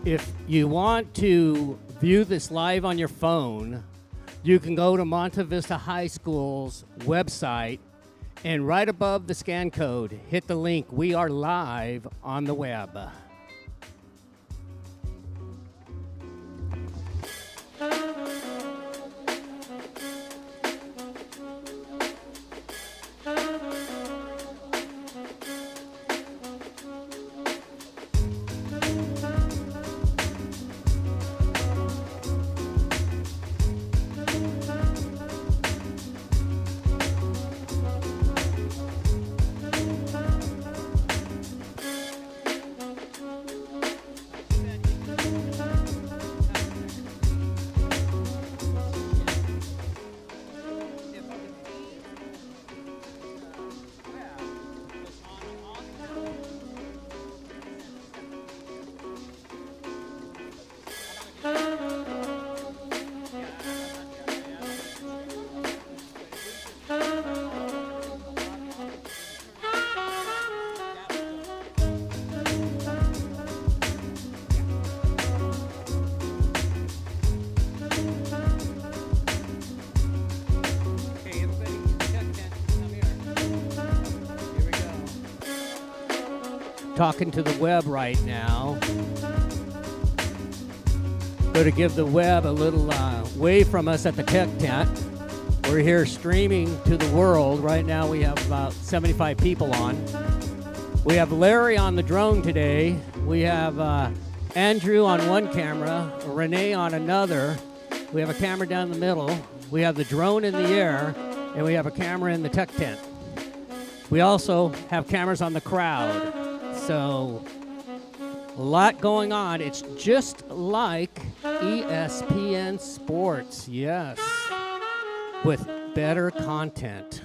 If you want to view this live on your phone, you can go to Monte Vista High School's website, and right above the scan code, hit the link. We are live on the web. Talking to the web right now. Going to give the web a little wave from us at the tech tent. We're here streaming to the world. Right now we have about 75 people on. We have Larry on the drone today. We have Andrew on one camera, Renee on another. We have a camera down the middle. We have the drone in the air, and we have a camera in the tech tent. We also have cameras on the crowd. So, a lot going on. It's just like ESPN Sports, yes, with better content.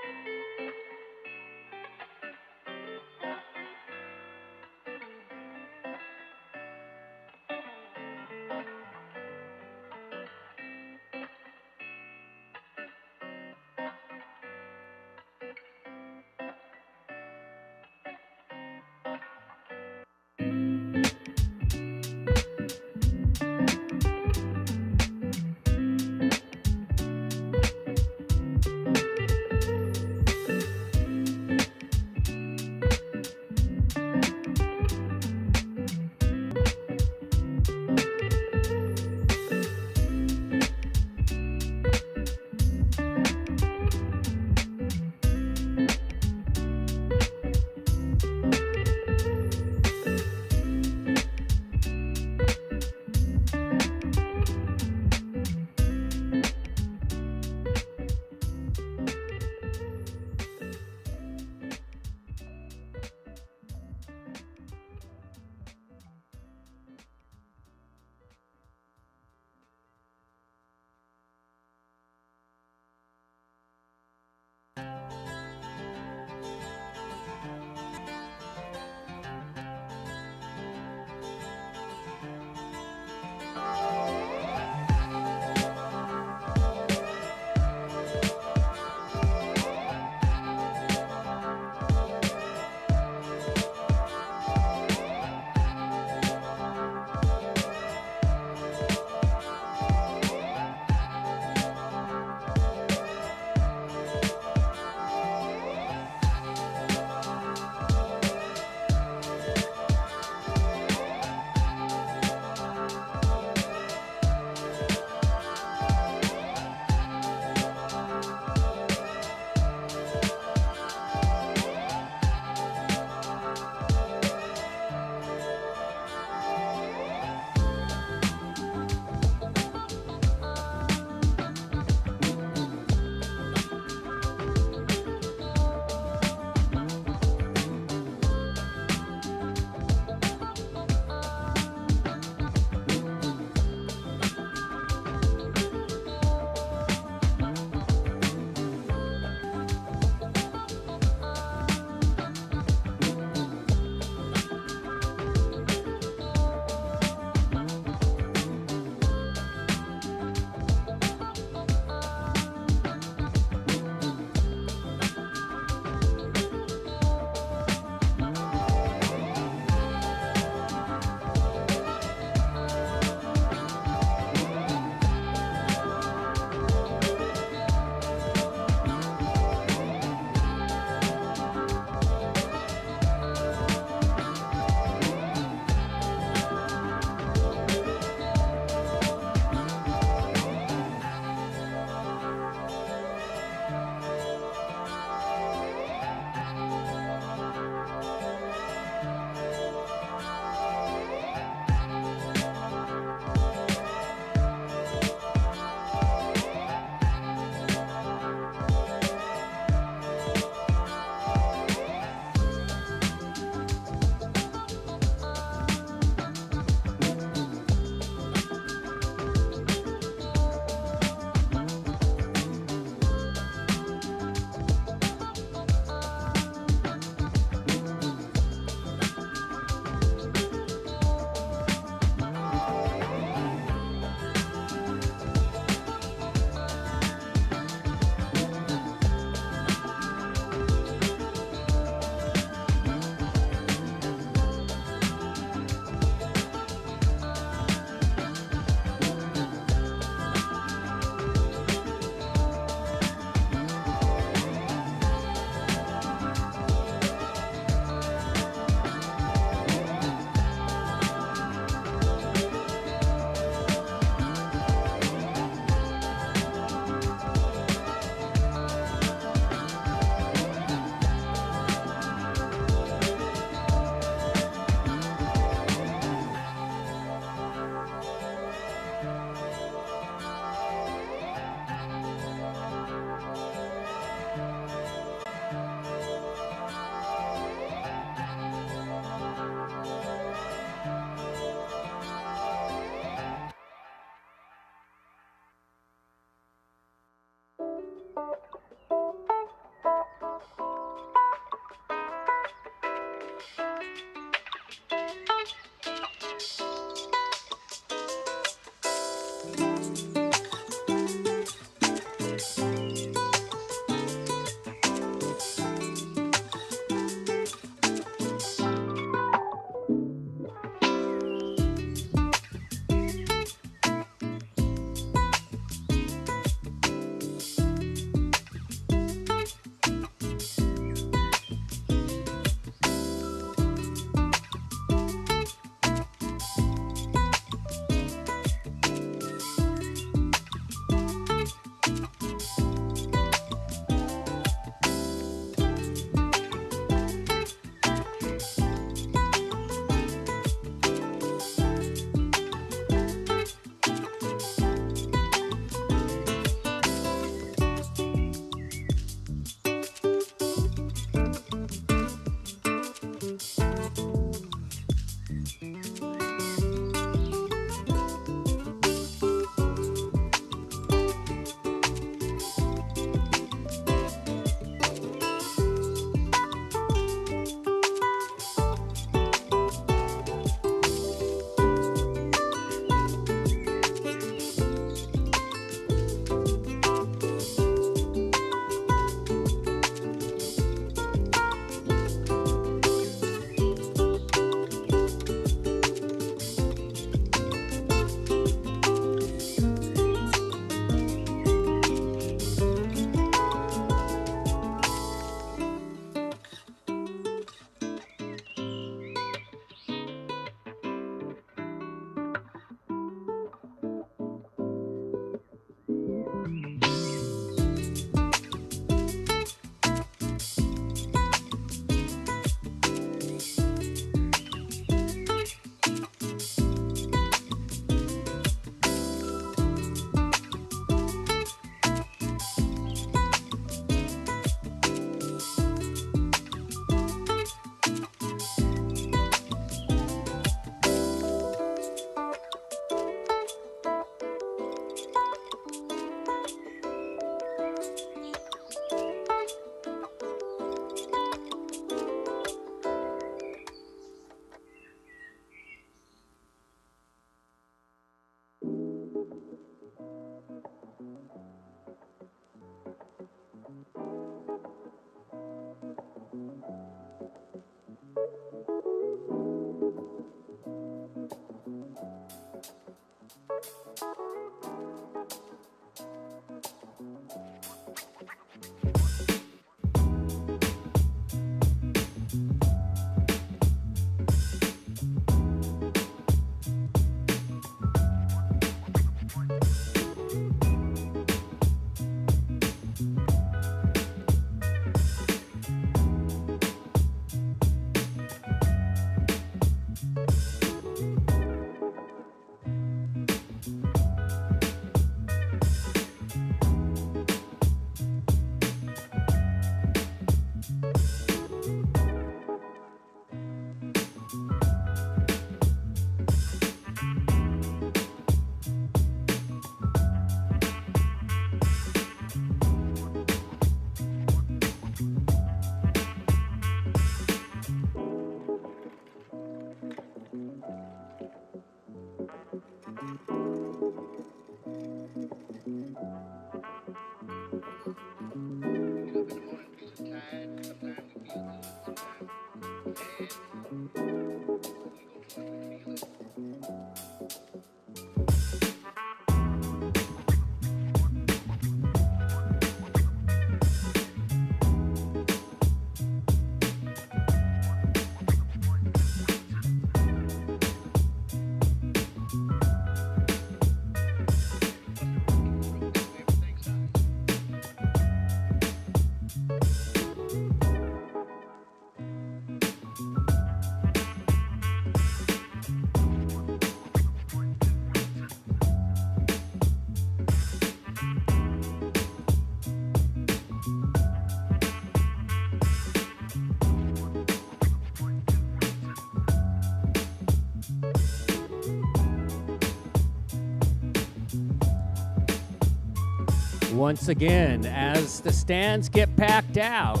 Once again, as the stands get packed out,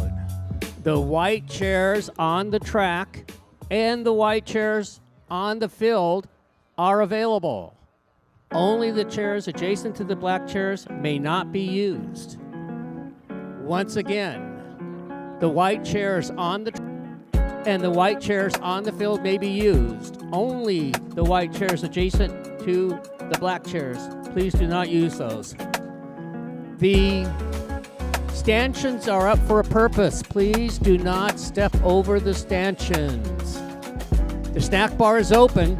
the white chairs on the track and the white chairs on the field are available. Only the chairs adjacent to the black chairs may not be used. Once again, the white chairs on the and the white chairs on the field may be used. Only the white chairs adjacent to the black chairs. Please do not use those. The stanchions are up for a purpose. Please do not step over the stanchions. The snack bar is open,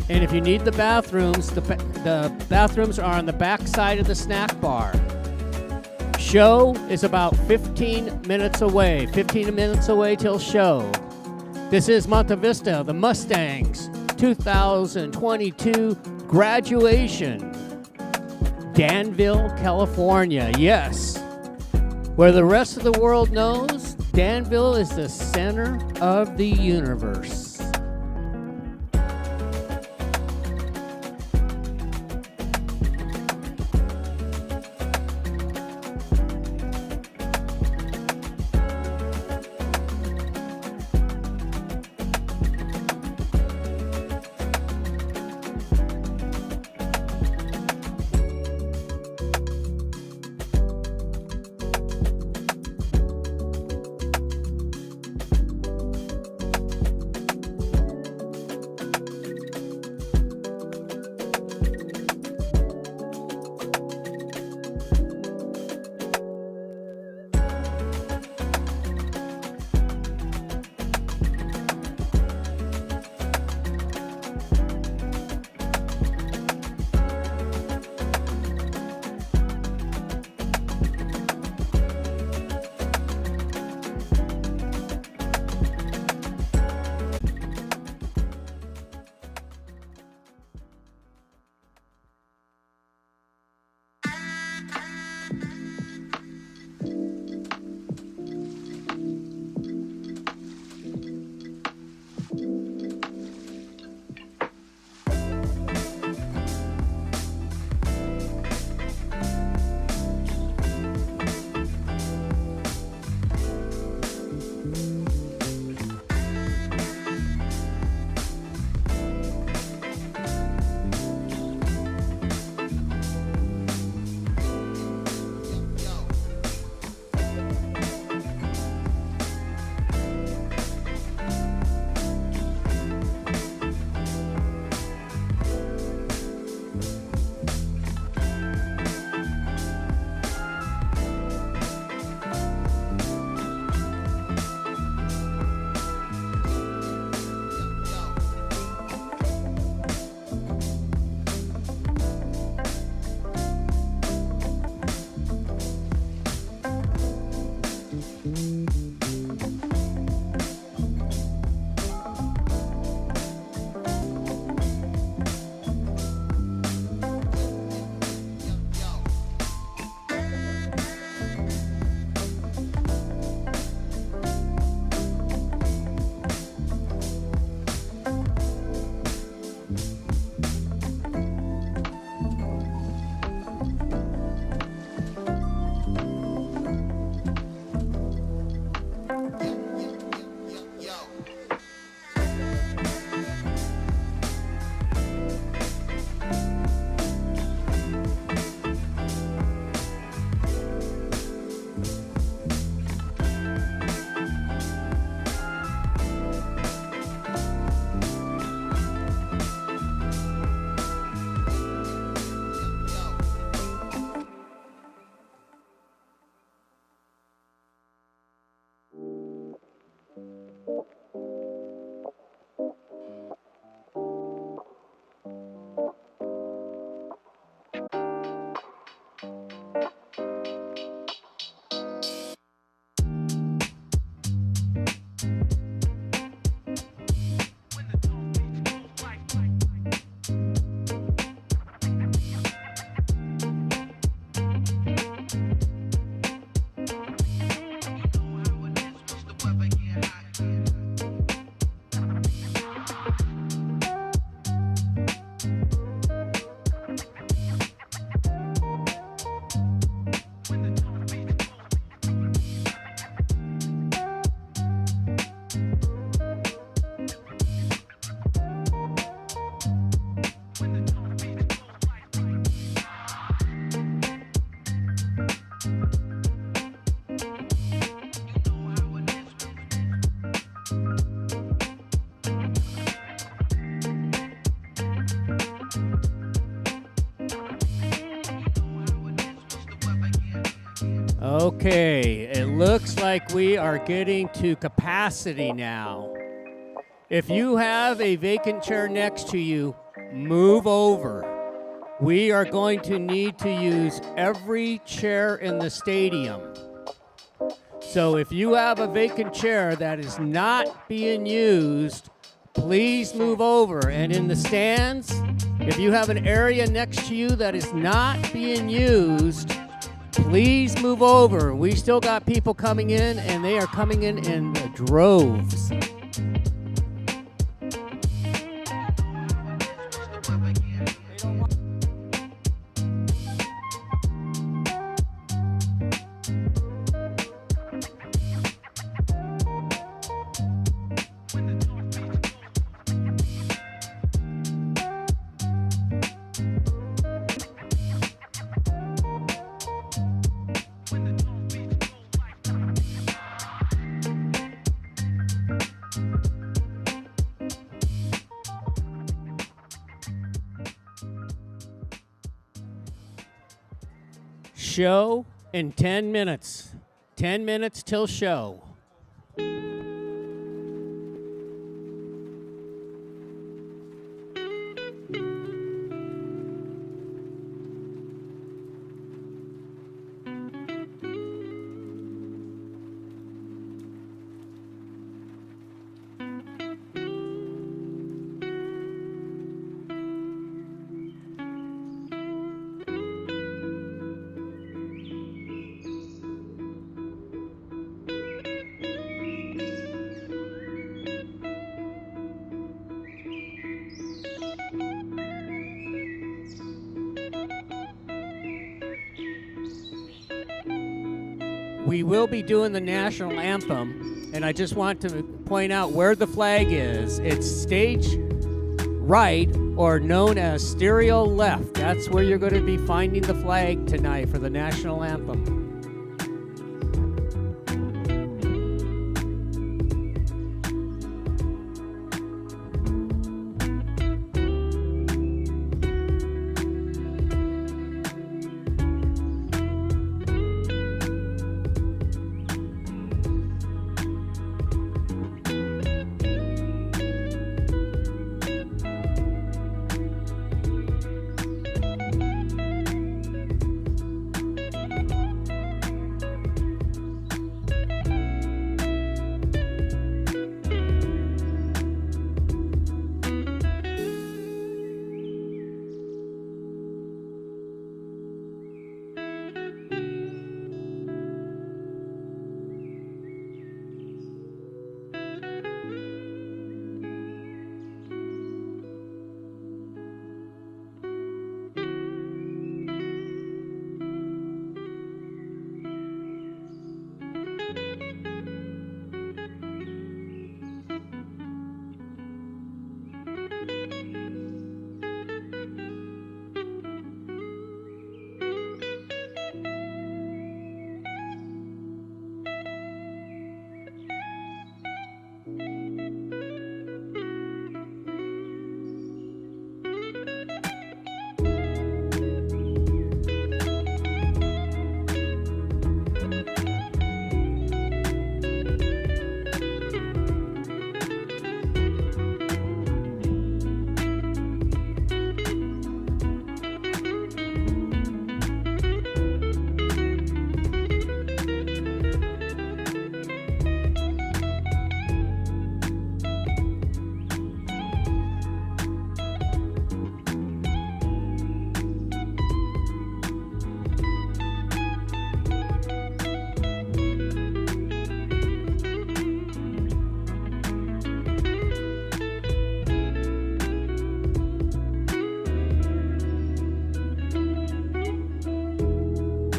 and if you need the bathrooms, the bathrooms are on the back side of the snack bar. Show is about 15 minutes away. 15 minutes away till show. This is Monte Vista, the Mustangs 2022 graduation. Danville, California, yes. Where the rest of the world knows, Danville is the center of the universe. Okay, it looks like we are getting to capacity now. If you have a vacant chair next to you, move over. We are going to need to use every chair in the stadium. So if you have a vacant chair that is not being used, please move over. And in the stands, if you have an area next to you that is not being used, please move over. We still got people coming in, and they are coming in droves. Show in 10 minutes. 10 minutes till show. We will be doing the national anthem, and I just want to point out where the flag is. It's stage right, or known as stereo left. That's where you're going to be finding the flag tonight for the national anthem.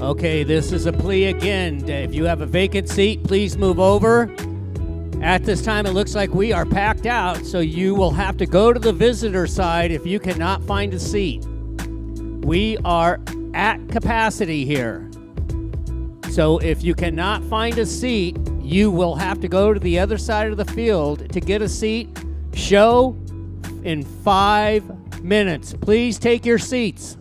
Okay, this is a plea again. If you have a vacant seat, please move over. At this time, it looks like we are packed out, so you will have to go to the visitor side if you cannot find a seat. We are at capacity here. So if you cannot find a seat, you will have to go to the other side of the field to get a seat. Show in 5 minutes. Please take your seats.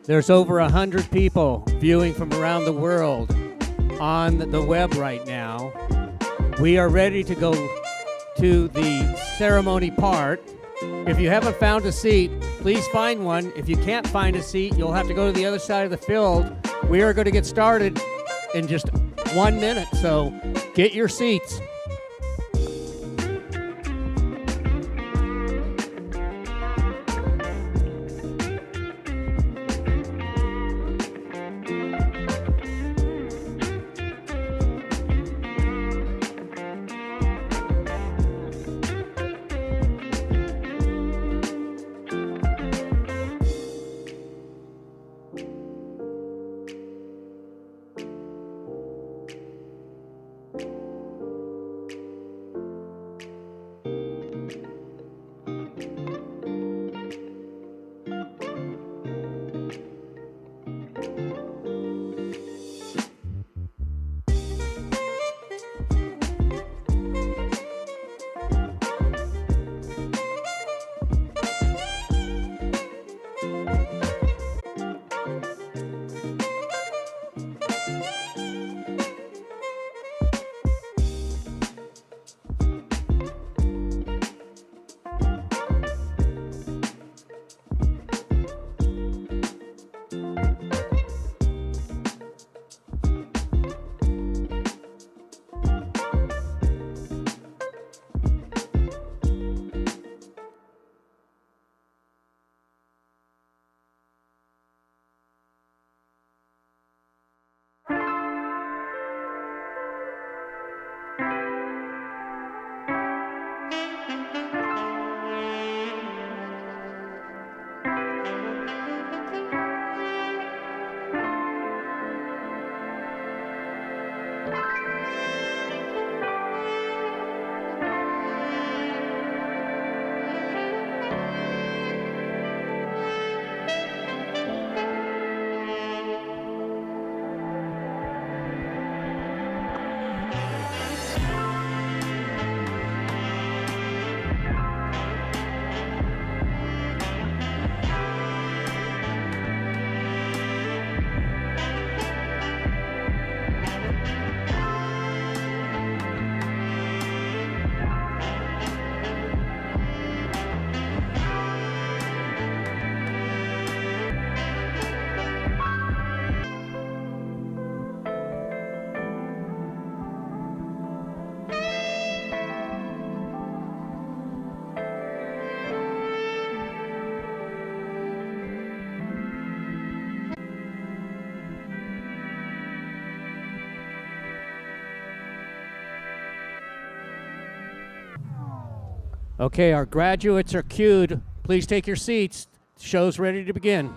There's over 100 people viewing from around the world on the web right now. We are ready to go to the ceremony part. If you haven't found a seat, please find one. If you can't find a seat, you'll have to go to the other side of the field. We are going to get started in just 1 minute, so get your seats. Okay, our graduates are queued. Please take your seats. Show's ready to begin.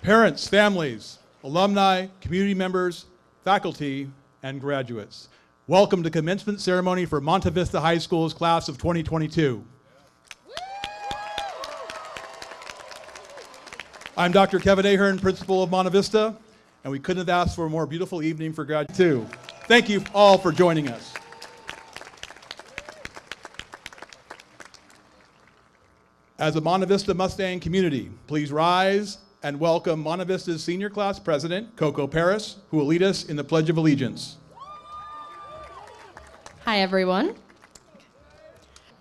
Parents, families, alumni, community members, faculty, and graduates, welcome to commencement ceremony for Monte Vista High School's class of 2022. I'm Dr. Kevin Ahern, principal of Monte Vista, and we couldn't have asked for a more beautiful evening for graduates too. Thank you all for joining us. As a Monte Vista Mustang community, please rise and welcome Monte Vista's senior class president, Coco Paris, who will lead us in the Pledge of Allegiance. Hi, everyone.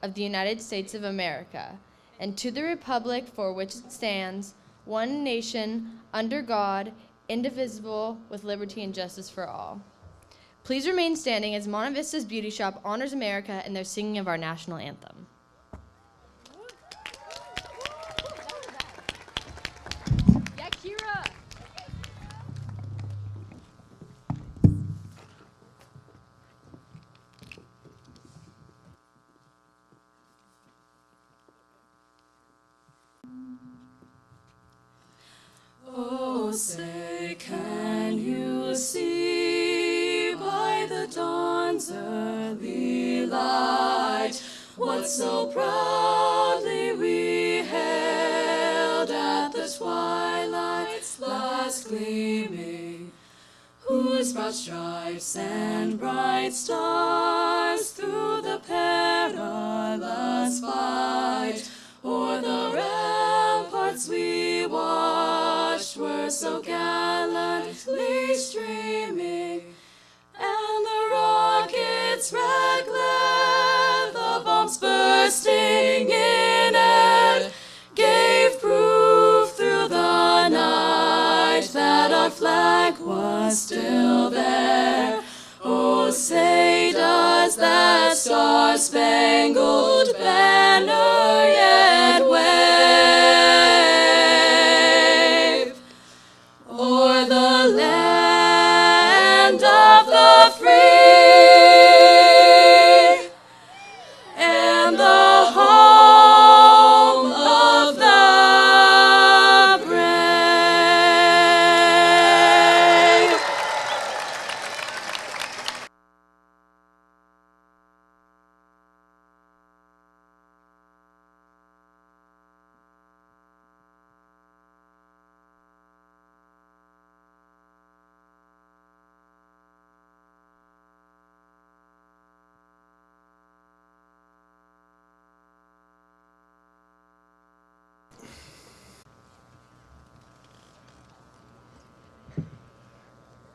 Of the United States of America, and to the republic for which it stands, one nation, under God, indivisible, with liberty and justice for all. Please remain standing as Monte Vista's Beauty Shop honors America in their singing of our national anthem. Oh, say, can you see by the dawn's early light what so proudly we hailed at the twilight's last gleaming, whose broad stripes and bright stars through the perilous fight o'er the ramparts we watched were so gallantly streaming, and the rocket's red glare, the bombs bursting in air, gave proof through the night that our flag was still there. Oh, say does that star-spangled banner yet wave o'er the land of the free and the home of the brave?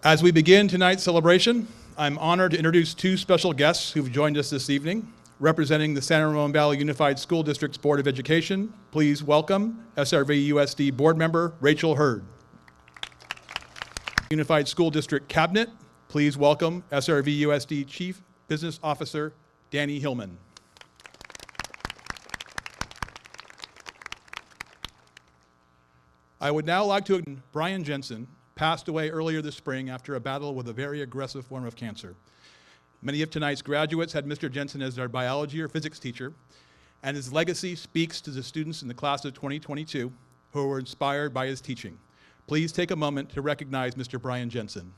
As we begin tonight's celebration, I'm honored to introduce two special guests who've joined us this evening. Representing the San Ramon Valley Unified School District's Board of Education, please welcome SRV USD Board Member Rachel Hurd. Unified School District Cabinet, please welcome SRV USD Chief Business Officer Danny Hillman. I would now like to Brian Jensen, passed away earlier this spring after a battle with a very aggressive form of cancer. Many of tonight's graduates had Mr. Jensen as their biology or physics teacher, and his legacy speaks to the students in the class of 2022 who were inspired by his teaching. Please take a moment to recognize Mr. Brian Jensen.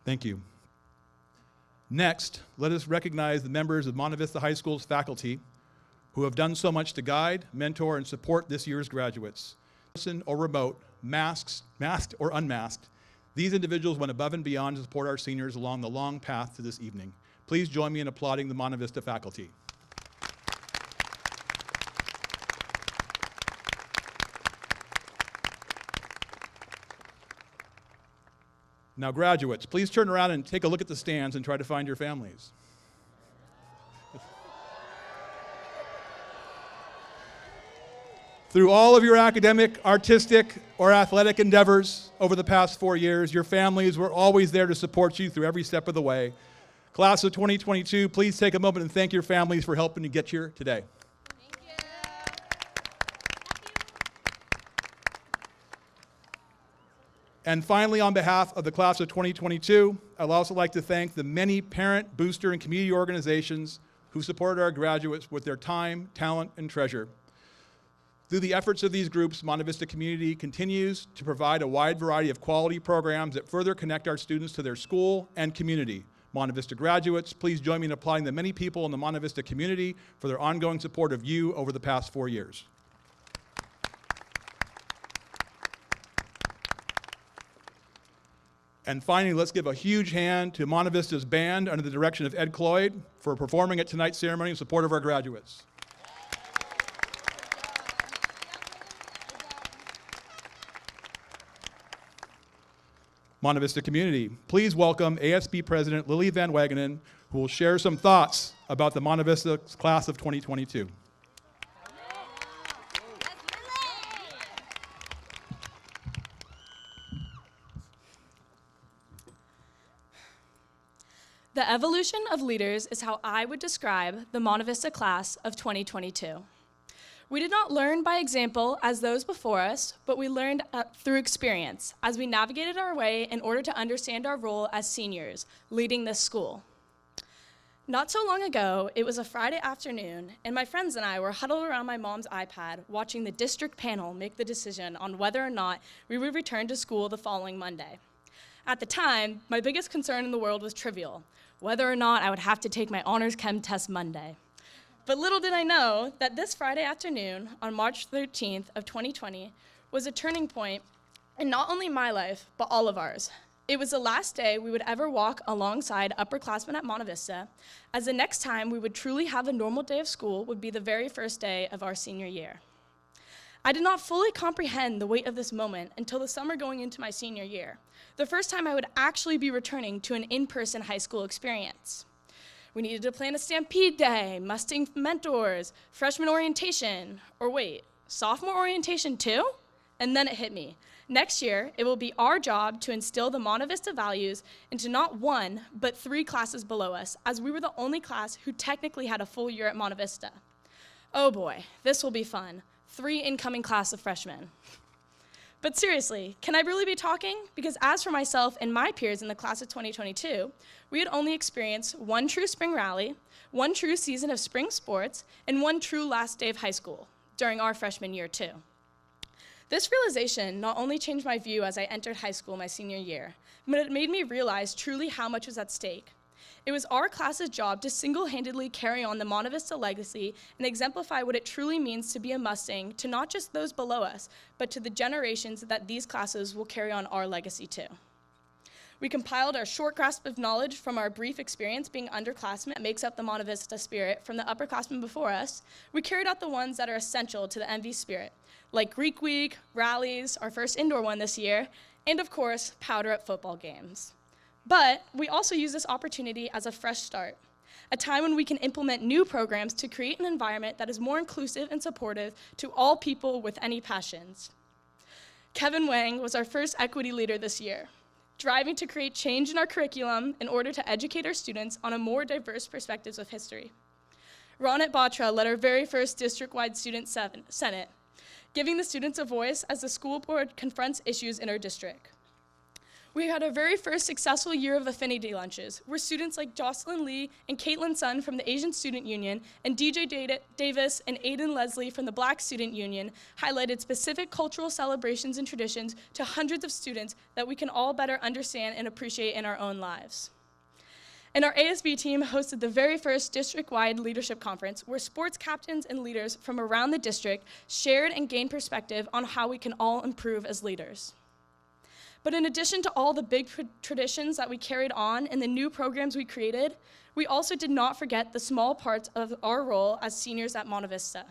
Thank you. Next, let us recognize the members of Monte Vista High School's faculty who have done so much to guide, mentor, and support this year's graduates. Person or remote, masked or unmasked, these individuals went above and beyond to support our seniors along the long path to this evening. Please join me in applauding the Monte Vista faculty. Now, graduates, please turn around and take a look at the stands and try to find your families. Through all of your academic, artistic, or athletic endeavors over the past 4 years, your families were always there to support you through every step of the way. Class of 2022, please take a moment and thank your families for helping you get here today. And finally, on behalf of the class of 2022, I'd also like to thank the many parent, booster, and community organizations who supported our graduates with their time, talent, and treasure. Through the efforts of these groups, Monte Vista community continues to provide a wide variety of quality programs that further connect our students to their school and community. Monte Vista graduates, please join me in applauding the many people in the Monte Vista community for their ongoing support of you over the past 4 years. And finally, let's give a huge hand to Monte Vista's band under the direction of Ed Cloyd for performing at tonight's ceremony in support of our graduates. Monte Vista community, please welcome ASB President Lily Van Wagenen, who will share some thoughts about the Monte Vista class of 2022. The evolution of leaders is how I would describe the Monte Vista class of 2022. We did not learn by example as those before us, but we learned through experience as we navigated our way in order to understand our role as seniors leading this school. Not so long ago, it was a Friday afternoon, and my friends and I were huddled around my mom's iPad watching the district panel make the decision on whether or not we would return to school the following Monday. At the time, my biggest concern in the world was trivial, whether or not I would have to take my honors chem test Monday. But little did I know that this Friday afternoon, on March 13th of 2020, was a turning point in not only my life, but all of ours. It was the last day we would ever walk alongside upperclassmen at Monte Vista, as the next time we would truly have a normal day of school would be the very first day of our senior year. I did not fully comprehend the weight of this moment until the summer going into my senior year, the first time I would actually be returning to an in-person high school experience. We needed to plan a stampede day, Mustang mentors, freshman orientation, or wait, sophomore orientation too? And then it hit me. Next year, it will be our job to instill the Monte Vista values into not one, but 3 classes below us, as we were the only class who technically had a full year at Monte Vista. Oh boy, this will be fun. 3 incoming class of freshmen. But seriously, can I really be talking? Because as for myself and my peers in the class of 2022, we had only experienced 1 true spring rally, 1 true season of spring sports, and 1 true last day of high school during our freshman year too. This realization not only changed my view as I entered high school my senior year, but it made me realize truly how much was at stake. It was our class's job to single-handedly carry on the Monte Vista legacy and exemplify what it truly means to be a Mustang to not just those below us, but to the generations that these classes will carry on our legacy to. We compiled our short grasp of knowledge from our brief experience being underclassmen that makes up the Monte Vista spirit from the upperclassmen before us. We carried out the ones that are essential to the MV spirit, like Greek Week, rallies, our first indoor one this year, and of course, powder at football games. But we also use this opportunity as a fresh start, a time when we can implement new programs to create an environment that is more inclusive and supportive to all people with any passions. Kevin Wang was our first equity leader this year, driving to create change in our curriculum in order to educate our students on a more diverse perspectives of history. Ronit Batra led our very first district-wide student senate, giving the students a voice as the school board confronts issues in our district. We had our very first successful year of affinity lunches, where students like Jocelyn Lee and Caitlin Sun from the Asian Student Union and DJ Davis and Aiden Leslie from the Black Student Union highlighted specific cultural celebrations and traditions to hundreds of students that we can all better understand and appreciate in our own lives. And our ASB team hosted the very first district-wide leadership conference where sports captains and leaders from around the district shared and gained perspective on how we can all improve as leaders. But in addition to all the big traditions that we carried on and the new programs we created, we also did not forget the small parts of our role as seniors at Monte Vista.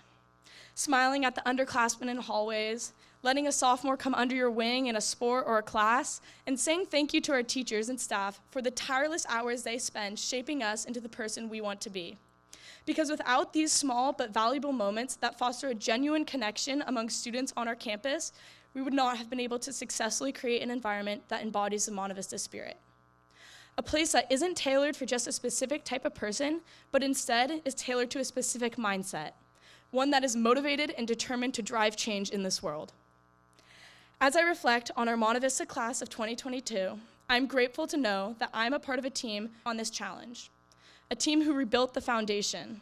Smiling at the underclassmen in hallways, letting a sophomore come under your wing in a sport or a class, and saying thank you to our teachers and staff for the tireless hours they spend shaping us into the person we want to be. Because without these small but valuable moments that foster a genuine connection among students on our campus, we would not have been able to successfully create an environment that embodies the Monte Vista spirit. A place that isn't tailored for just a specific type of person, but instead is tailored to a specific mindset, one that is motivated and determined to drive change in this world. As I reflect on our Monte Vista class of 2022, I'm grateful to know that I'm a part of a team on this challenge, a team who rebuilt the foundation.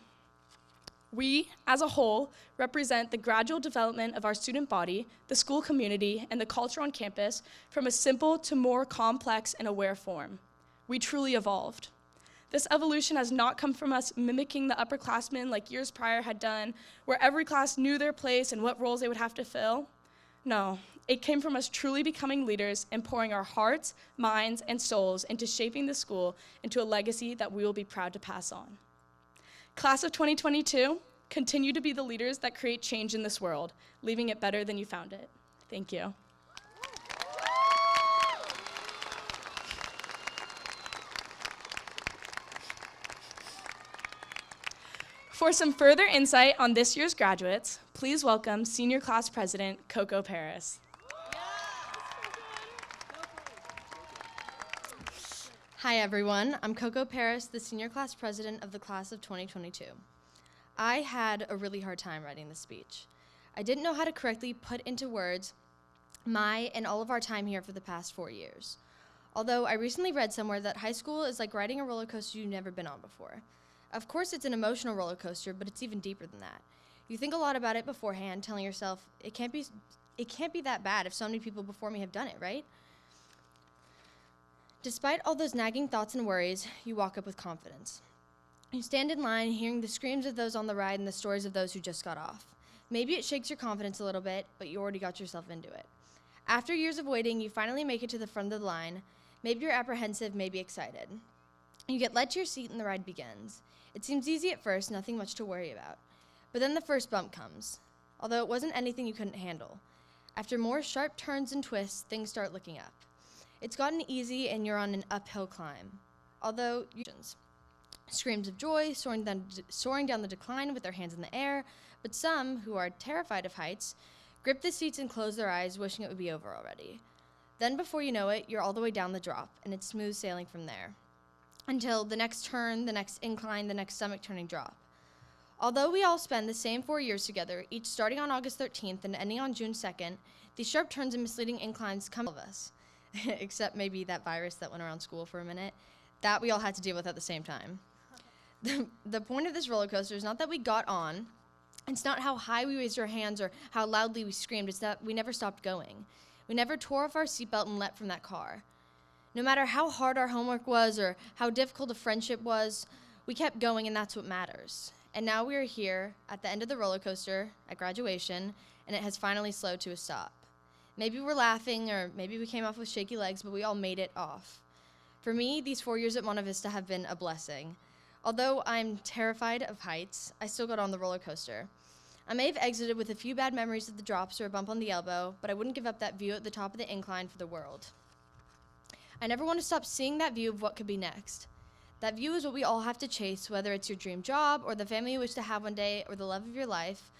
We, as a whole, represent the gradual development of our student body, the school community, and the culture on campus from a simple to more complex and aware form. We truly evolved. This evolution has not come from us mimicking the upperclassmen like years prior had done, where every class knew their place and what roles they would have to fill. No, it came from us truly becoming leaders and pouring our hearts, minds, and souls into shaping the school into a legacy that we will be proud to pass on. Class of 2022, continue to be the leaders that create change in this world, leaving it better than you found it. Thank you. For some further insight on this year's graduates, please welcome Senior Class President Coco Paris. Hi everyone, I'm Coco Paris, the Senior Class President of the Class of 2022. I had a really hard time writing this speech. I didn't know how to correctly put into words my and all of our time here for the past 4 years. Although I recently read somewhere that high school is like riding a roller coaster you've never been on before. Of course it's an emotional roller coaster, but it's even deeper than that. You think a lot about it beforehand, telling yourself, it can't be that bad if so many people before me have done it, right? Despite all those nagging thoughts and worries, you walk up with confidence. You stand in line, hearing the screams of those on the ride and the stories of those who just got off. Maybe it shakes your confidence a little bit, but you already got yourself into it. After years of waiting, you finally make it to the front of the line. Maybe you're apprehensive, maybe excited. You get led to your seat and the ride begins. It seems easy at first, nothing much to worry about. But then the first bump comes, although it wasn't anything you couldn't handle. After more sharp turns and twists, things start looking up. It's gotten easy and you're on an uphill climb. Although, screams of joy soaring down the decline with their hands in the air, but some, who are terrified of heights, grip the seats and close their eyes, wishing it would be over already. Then before you know it, you're all the way down the drop, and it's smooth sailing from there. Until the next turn, the next incline, the next stomach-turning drop. Although we all spend the same 4 years together, each starting on August 13th and ending on June 2nd, these sharp turns and misleading inclines come of us. Except maybe that virus that went around school for a minute. That we all had to deal with at the same time. The point of this roller coaster is not that we got on. It's not how high we raised our hands or how loudly we screamed. It's that we never stopped going. We never tore off our seatbelt and leapt from that car. No matter how hard our homework was or how difficult a friendship was, we kept going, and that's what matters. And now we are here at the end of the roller coaster at graduation, and it has finally slowed to a stop. Maybe we're laughing, or maybe we came off with shaky legs, but we all made it off. For me, these 4 years at Monte Vista have been a blessing. Although I'm terrified of heights, I still got on the roller coaster. I may have exited with a few bad memories of the drops or a bump on the elbow, but I wouldn't give up that view at the top of the incline for the world. I never want to stop seeing that view of what could be next. That view is what we all have to chase, whether it's your dream job or the family you wish to have one day or the love of your life.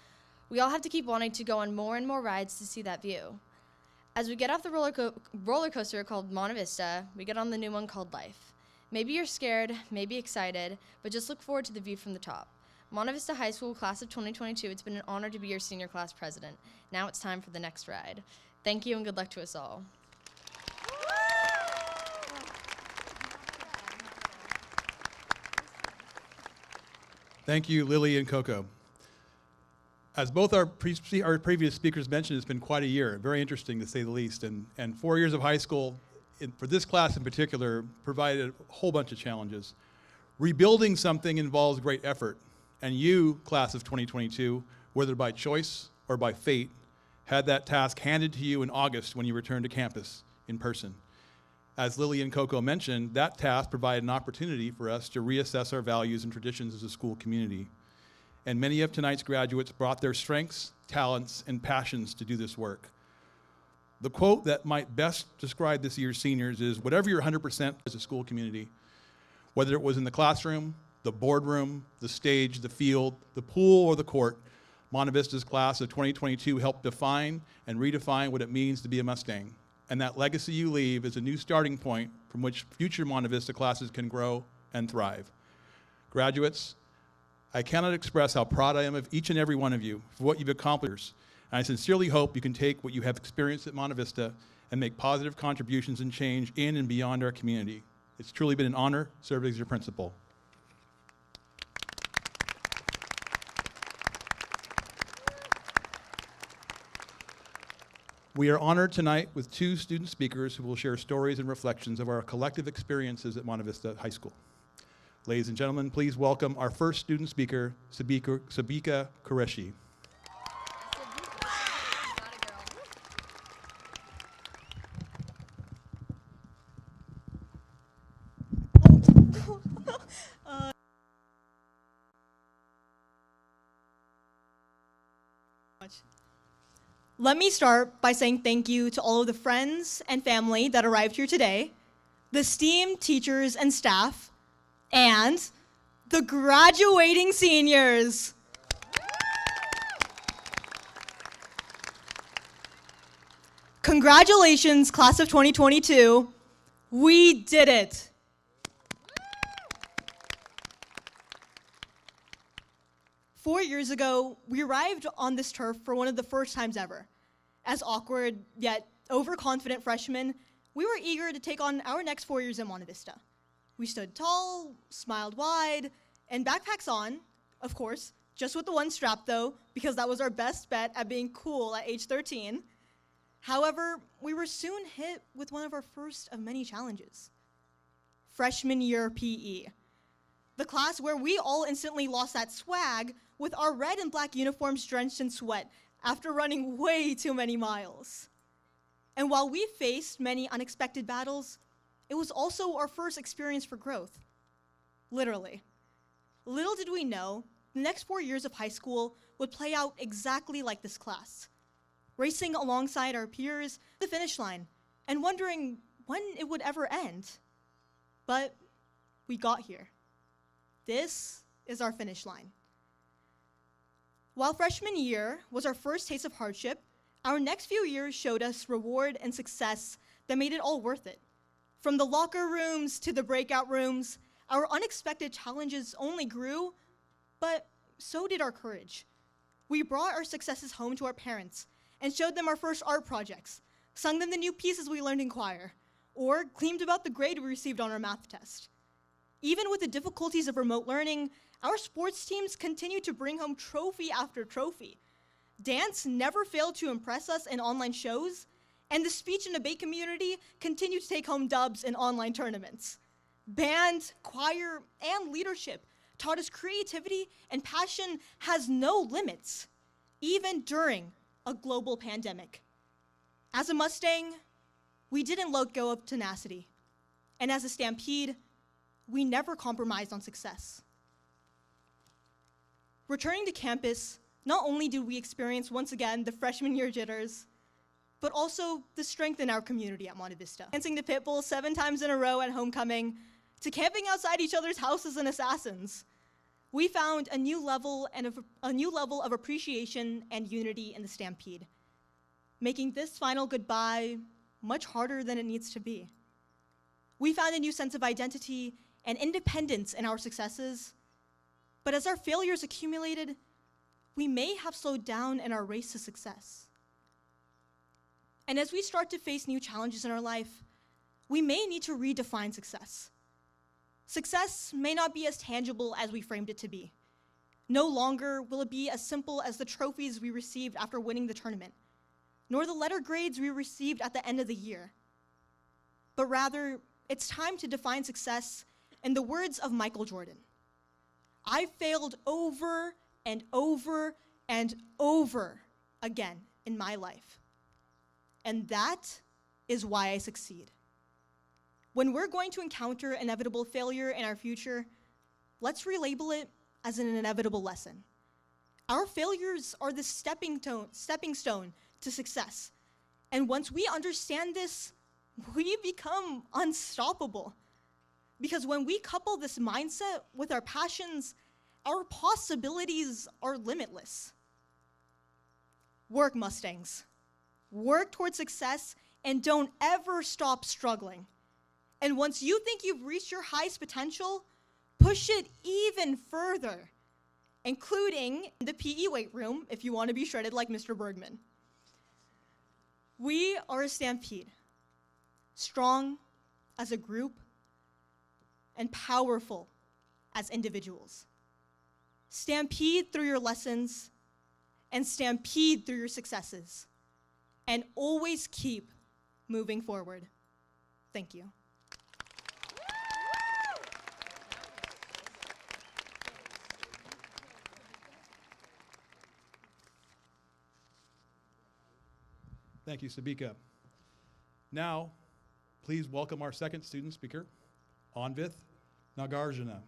We all have to keep wanting to go on more and more rides to see that view. As we get off the roller coaster called Monte Vista, we get on the new one called life. Maybe you're scared, maybe excited, but just look forward to the view from the top. Monte Vista High School Class of 2022, it's been an honor to be your senior class president. Now it's time for the next ride. Thank you and good luck to us all. Thank you, Lily and Coco. As both our previous speakers mentioned, it's been quite a year, very interesting to say the least. And 4 years of high school, for this class in particular, provided a whole bunch of challenges. Rebuilding something involves great effort. And you, class of 2022, whether by choice or by fate, had that task handed to you in August when you returned to campus in person. As Lily and Coco mentioned, that task provided an opportunity for us to reassess our values and traditions as a school community. And many of tonight's graduates brought their strengths, talents, and passions to do this work. The quote that might best describe this year's seniors is, whatever your 100% as a school community, whether it was in the classroom, the boardroom, the stage, the field, the pool, or the court, Monte Vista's class of 2022 helped define and redefine what it means to be a Mustang. And that legacy you leave is a new starting point from which future Monte Vista classes can grow and thrive. Graduates, I cannot express how proud I am of each and every one of you for what you've accomplished. And I sincerely hope you can take what you have experienced at Monte Vista and make positive contributions and change in and beyond our community. It's truly been an honor serving as your principal. We are honored tonight with two student speakers who will share stories and reflections of our collective experiences at Monte Vista High School. Ladies and gentlemen, please welcome our first student speaker, Sabika Qureshi. Let me start by saying thank you to all of the friends and family that arrived here today, the STEAM teachers and staff, and the graduating seniors. Congratulations, class of 2022. We did it. Four years ago, we arrived on this turf for one of the first times ever. As awkward, yet overconfident freshmen, we were eager to take on our next 4 years at Monte Vista. We stood tall, smiled wide, and backpacks on, of course, just with the one strap though, because that was our best bet at being cool at age 13. However, we were soon hit with one of our first of many challenges. Freshman year PE. The class where we all instantly lost that swag with our red and black uniforms drenched in sweat after running way too many miles. And while we faced many unexpected battles, it was also our first experience for growth. Literally. Little did we know, the next 4 years of high school would play out exactly like this class, racing alongside our peers to the finish line and wondering when it would ever end. But we got here. This is our finish line. While freshman year was our first taste of hardship, our next few years showed us reward and success that made it all worth it. From the locker rooms to the breakout rooms, our unexpected challenges only grew, but so did our courage. We brought our successes home to our parents and showed them our first art projects, sung them the new pieces we learned in choir, or gleamed about the grade we received on our math test. Even with the difficulties of remote learning, our sports teams continued to bring home trophy after trophy. Dance never failed to impress us in online shows, and the speech and debate community continued to take home dubs in online tournaments. Band, choir, and leadership taught us creativity and passion has no limits, even during a global pandemic. As a Mustang, we didn't let go of tenacity. And as a Stampede, we never compromised on success. Returning to campus, not only did we experience once again the freshman year jitters, but also the strength in our community at Monte Vista. Dancing to Pitbull 7 times in a row at homecoming, to camping outside each other's houses and assassins, we found a new level of appreciation and unity in the Stampede, making this final goodbye much harder than it needs to be. We found a new sense of identity and independence in our successes, but as our failures accumulated, we may have slowed down in our race to success. And as we start to face new challenges in our life, we may need to redefine success. Success may not be as tangible as we framed it to be. No longer will it be as simple as the trophies we received after winning the tournament, nor the letter grades we received at the end of the year. But rather, it's time to define success in the words of Michael Jordan. I failed over and over and over again in my life. And that is why I succeed. When we're going to encounter inevitable failure in our future, let's relabel it as an inevitable lesson. Our failures are the stepping stone to success. And once we understand this, we become unstoppable. Because when we couple this mindset with our passions, our possibilities are limitless. Work, Mustangs. Work towards success and don't ever stop struggling. And once you think you've reached your highest potential, push it even further. including the PE weight room if you want to be shredded like Mr. Bergman. We are a Stampede, strong as a group and powerful as individuals. Stampede through your lessons and stampede through your successes, and always keep moving forward. Thank you. Thank you, Sabika. Now, please welcome our second student speaker, Anvith Nagarjuna.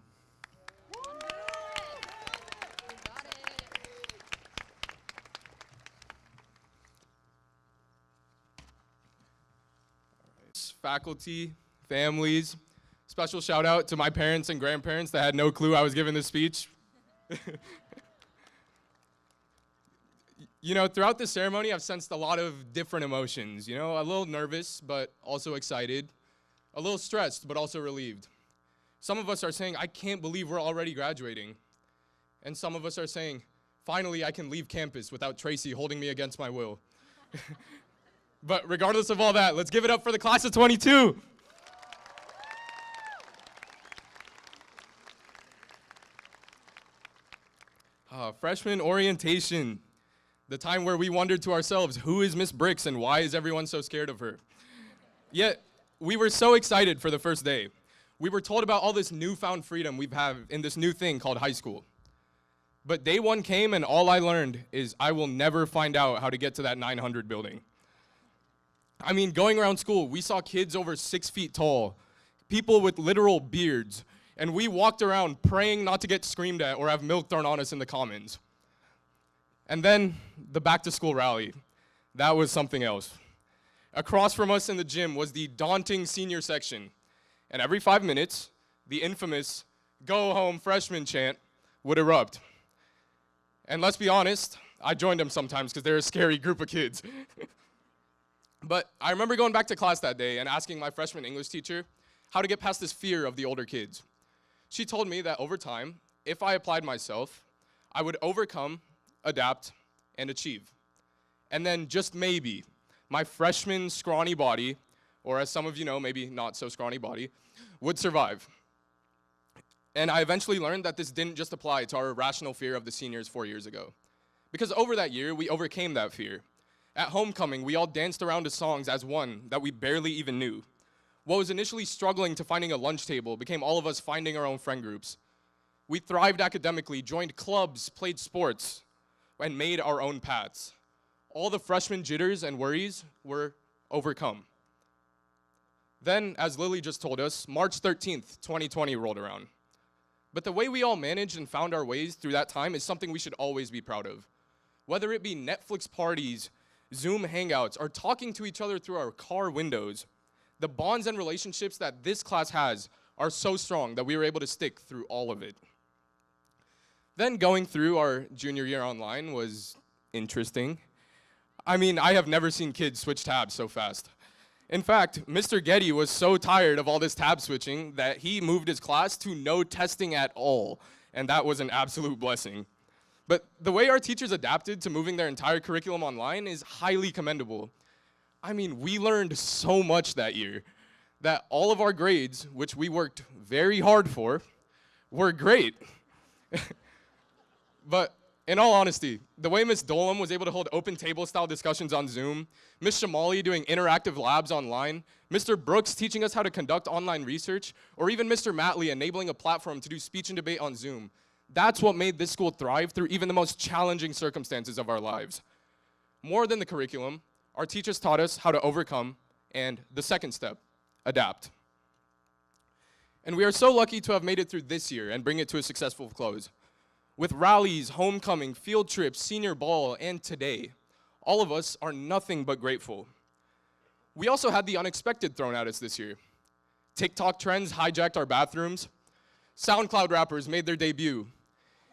Faculty, families, special shout out to my parents and grandparents that had no clue I was giving this speech. You know, throughout the ceremony, I've sensed a lot of different emotions. You know, a little nervous, but also excited. A little stressed, but also relieved. Some of us are saying, I can't believe we're already graduating. And some of us are saying, finally, I can leave campus without Tracy holding me against my will. But regardless of all that, let's give it up for the class of 22. Freshman orientation, the time where we wondered to ourselves, who is Miss Bricks and why is everyone so scared of her? Yet, we were so excited for the first day. We were told about all this newfound freedom we have in this new thing called high school. But day one came and all I learned is I will never find out how to get to that 900 building. I mean, going around school, we saw kids over 6 feet tall, people with literal beards, and we walked around praying not to get screamed at or have milk thrown on us in the commons. And then the back-to-school rally. That was something else. Across from us in the gym was the daunting senior section, and every 5 minutes, the infamous "Go home freshman" chant would erupt. And let's be honest, I joined them sometimes because they're a scary group of kids. But I remember going back to class that day and asking my freshman English teacher how to get past this fear of the older kids. She told me that over time, if I applied myself, I would overcome, adapt, and achieve. And then just maybe, my freshman scrawny body, or as some of you know, maybe not so scrawny body, would survive. And I eventually learned that this didn't just apply to our irrational fear of the seniors 4 years ago. Because over that year, we overcame that fear. At homecoming, we all danced around to songs as one that we barely even knew. What was initially struggling to finding a lunch table became all of us finding our own friend groups. We thrived academically, joined clubs, played sports, and made our own paths. All the freshman jitters and worries were overcome. Then, as Lily just told us, March 13th, 2020 rolled around. But the way we all managed and found our ways through that time is something we should always be proud of. Whether it be Netflix parties, Zoom hangouts, or talking to each other through our car windows, the bonds and relationships that this class has are so strong that we were able to stick through all of it. Then going through our junior year online was interesting. I mean, I have never seen kids switch tabs so fast. In fact, Mr. Getty was so tired of all this tab switching that he moved his class to no testing at all, and that was an absolute blessing. But the way our teachers adapted to moving their entire curriculum online is highly commendable. I mean, we learned so much that year that all of our grades, which we worked very hard for, were great. But in all honesty, the way Ms. Dolam was able to hold open table style discussions on Zoom, Ms. Shamali doing interactive labs online, Mr. Brooks teaching us how to conduct online research, or even Mr. Matley enabling a platform to do speech and debate on Zoom, that's what made this school thrive through even the most challenging circumstances of our lives. More than the curriculum, our teachers taught us how to overcome, and the second step, adapt. And we are so lucky to have made it through this year and bring it to a successful close. With rallies, homecoming, field trips, senior ball, and today, all of us are nothing but grateful. We also had the unexpected thrown at us this year. TikTok trends hijacked our bathrooms. SoundCloud rappers made their debut.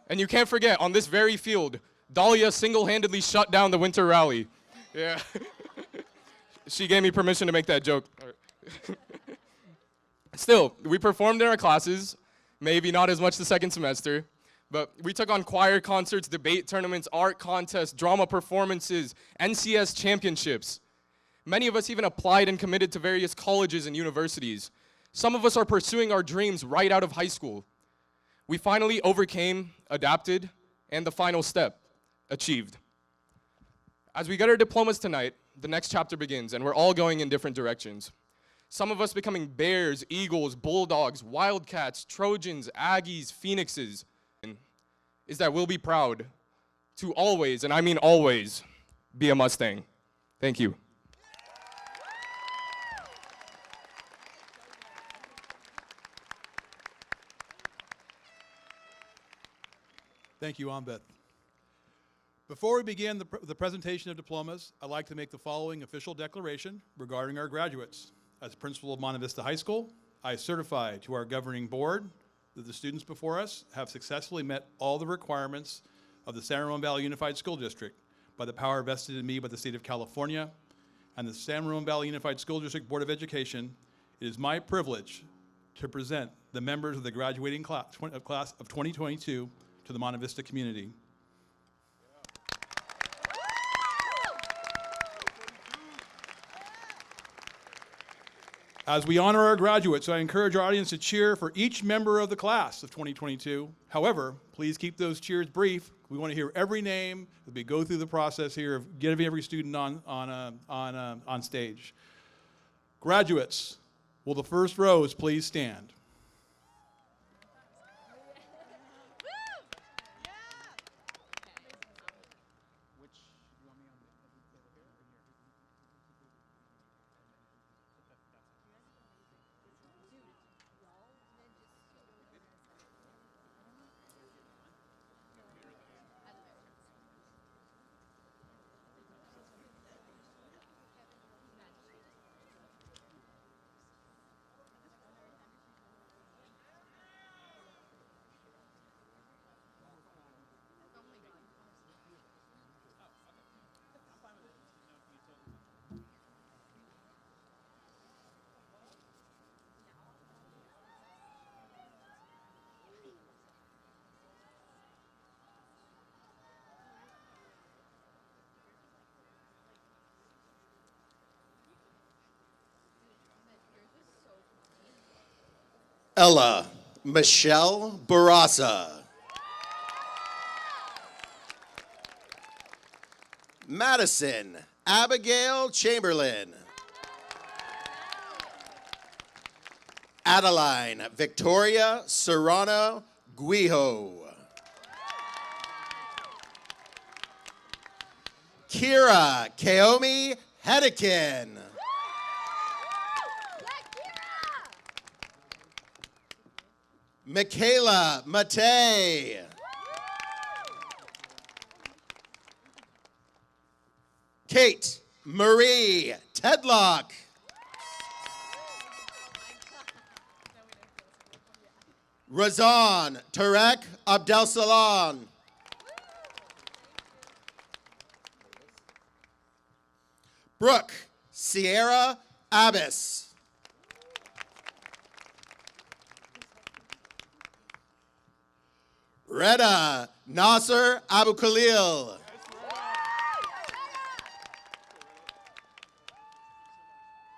And you can't forget, on this very field, Dahlia single-handedly shut down the winter rally. Yeah. She gave me permission to make that joke. Still, we performed in our classes, maybe not as much the second semester, But we took on choir concerts, debate tournaments, art contests, drama performances, NCS championships. Many of us even applied and committed to various colleges and universities. Some of us are pursuing our dreams right out of high school. We finally overcame, adapted, and the final step, achieved. As we get our diplomas tonight, the next chapter begins, and we're all going in different directions. Some of us becoming Bears, Eagles, Bulldogs, Wildcats, Trojans, Aggies, Phoenixes. Is that we'll be proud to always, and I mean always, be a Mustang. Thank you. Thank you, Ambeth. Before we begin the presentation of diplomas, I'd like to make the following official declaration regarding our graduates. As principal of Monte Vista High School, I certify to our governing board that the students before us have successfully met all the requirements of the San Ramon Valley Unified School District by the power vested in me by the state of California and the San Ramon Valley Unified School District Board of Education. It is my privilege to present the members of the graduating class of 2022 to the Monte Vista community. As we honor our graduates, I encourage our audience to cheer for each member of the class of 2022. However, please keep those cheers brief. We want to hear every name as we go through the process here of getting every student on stage. Graduates, will the first rows please stand? Ella Michelle Barasa. Madison Abigail Chamberlain. Adeline Victoria Serrano Guijo. Kira Kaomi Hedekin. Michaela Matei. Kate Marie Tedlock. Razan Tarek Abdel-Salam. Brooke Sierra Abbas. Reda Nasser Abu Khalil.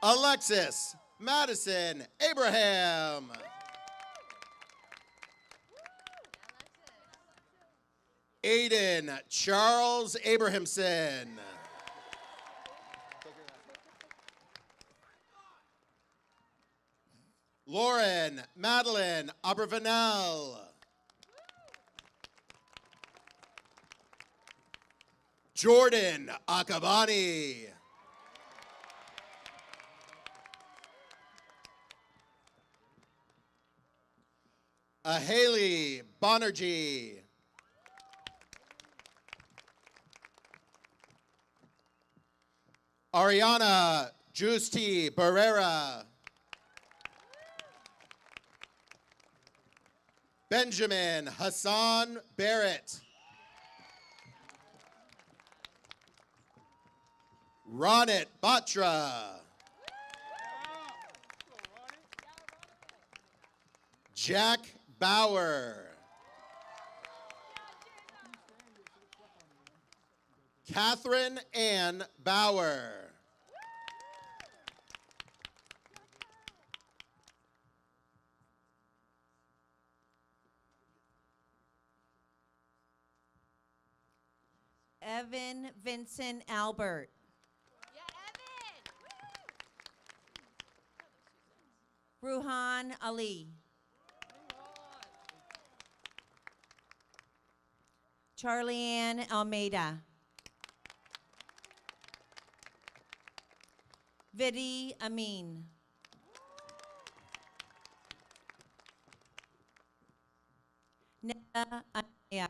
Alexis Madison Abraham. Aiden Charles Abrahamson. Lauren Madeline Abravanel. Jordan Akabani. Haley Bonerjee. Ariana Justi Barrera. Benjamin Hassan Barrett. Ronit Batra. Jack Bauer. Catherine Ann Bauer. Evan Vincent Albert. Ruhan Ali. Charlie Ann Almeida. Vidi Amin. Neda Anaya.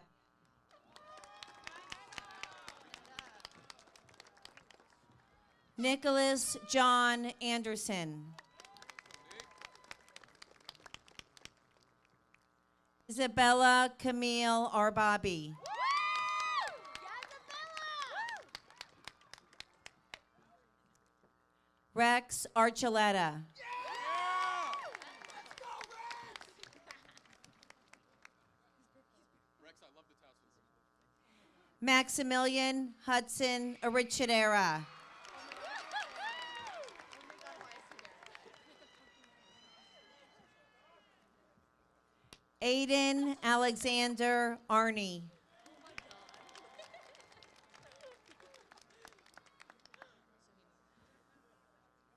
Nicholas John Anderson. Isabella Camille Arbabi. Rex Archuleta. Maximilian Hudson Arichidera. Aiden Alexander Arney.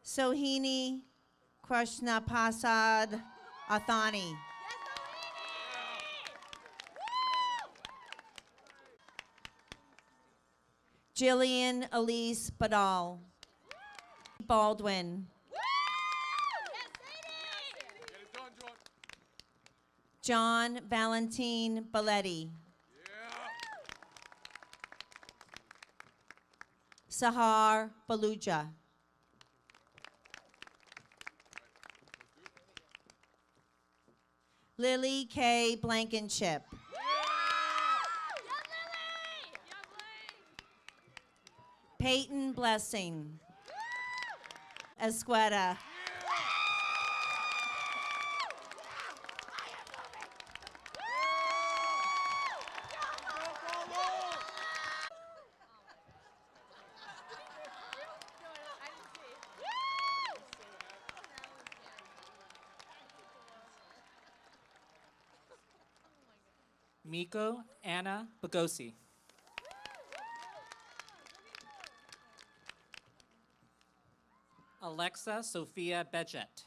Sohini Krishnapasad Athani. Jillian Elise Badal. Baldwin. John Valentine Balletti. Sahar Baluja. Lily K. Blankenship. Peyton Blessing. Esqueda. Miko Anna Bagosi. Alexa Sophia Bejet.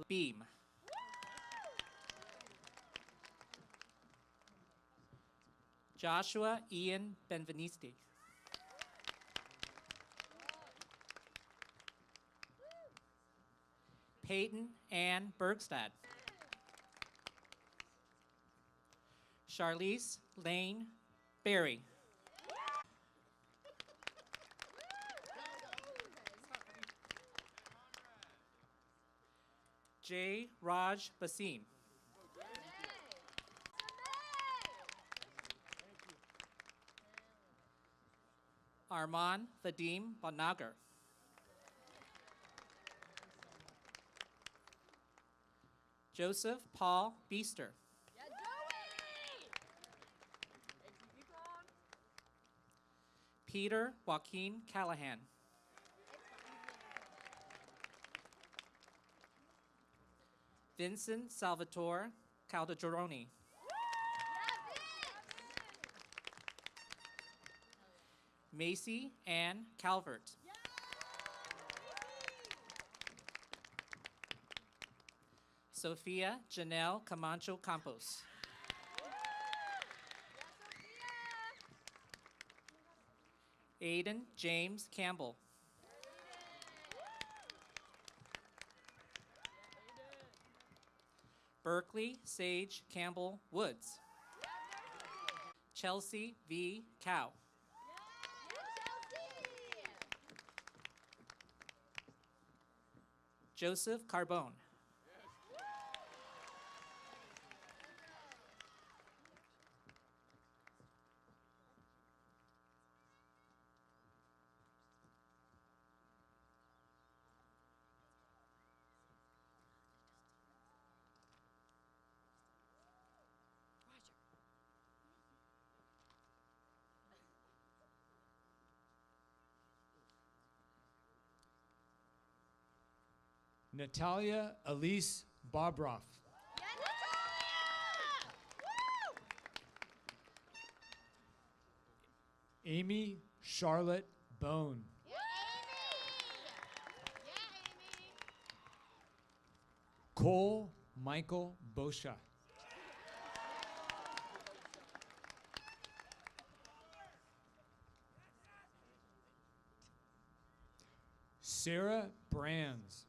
Beam. Joshua Ian Benvenisti. Peyton Ann Bergstad. Charlize Lane Berry. J. Raj Basim. Arman Vadim Banagar. Joseph Paul Beester. Peter Joaquin Callahan. Vincent Salvatore Calderoni. Macy Ann Calvert. Sophia Janelle Camacho Campos. Aiden James Campbell. Berkeley Sage Campbell Woods. Chelsea V. Cow. Joseph Carbone. Natalia Elise Bobroff. Amy Charlotte Bone. Cole Michael Bosha. Sarah Brands.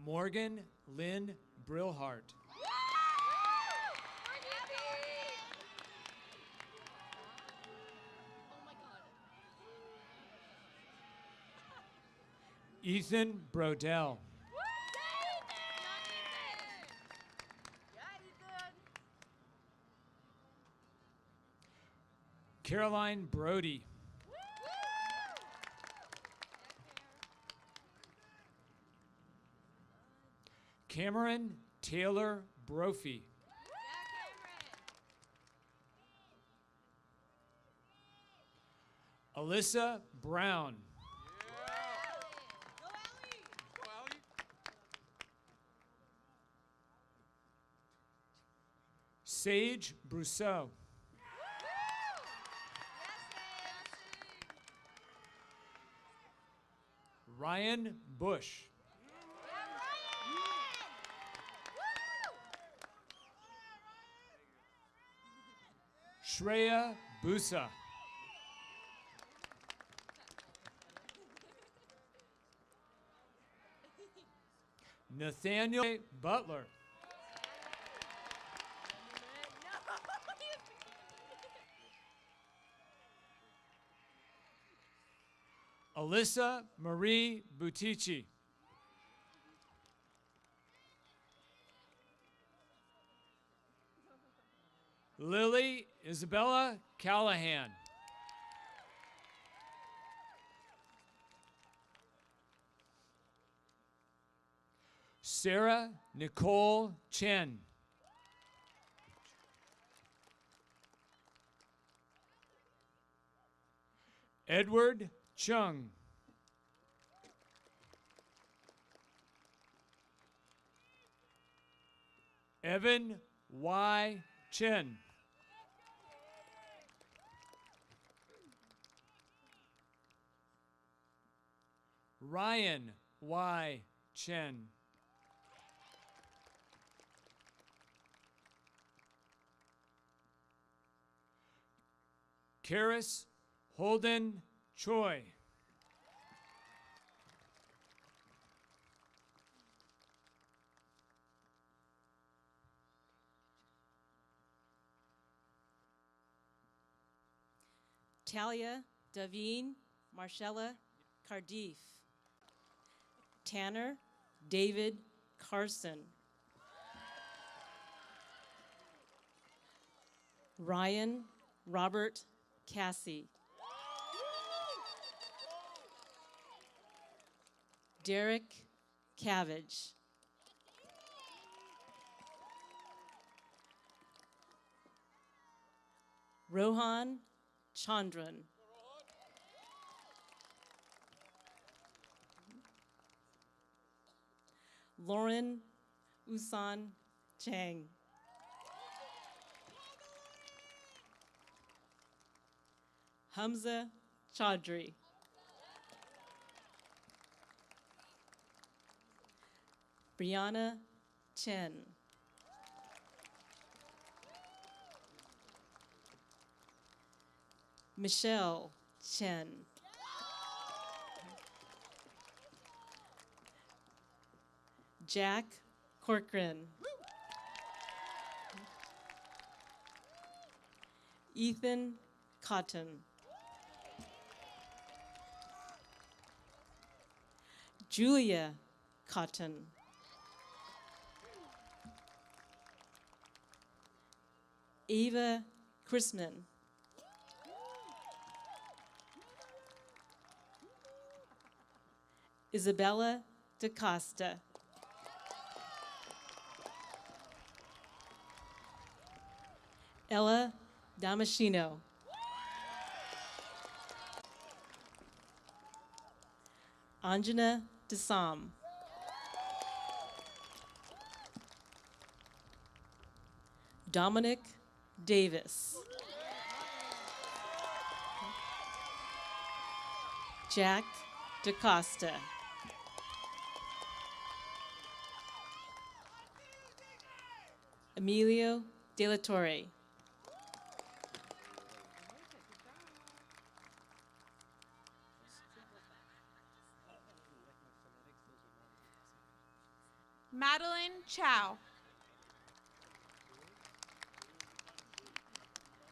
Morgan Lynn Brillhart. Ethan Brodell. Caroline Brody. Cameron Taylor Brophy. Alyssa Brown. Sage Brousseau. Ryan Bush. Shreya Busa. Nathaniel Butler. Alyssa Marie Butici. Lily Isabella Callahan. Sarah Nicole Chen. Edward Chung. Evan Y. Chen. Ryan Y. Chen. Karis Holden Choi. Talia Davine Marcella Cardiff. Tanner David Carson. Ryan Robert Cassie. Derek Cabbage. Rohan Chandran. Lauren Usan Chang. Hamza Chaudhry. Brianna Chen. Michelle Chen. Jack Corcoran. Ethan Cotton. Julia Cotton. Ava Chrisman. Isabella DaCosta. Ella Damasceno. Anjana Desam. Dominic Davis. Jack DaCosta. Emilio De La Torre. Madeline Chow.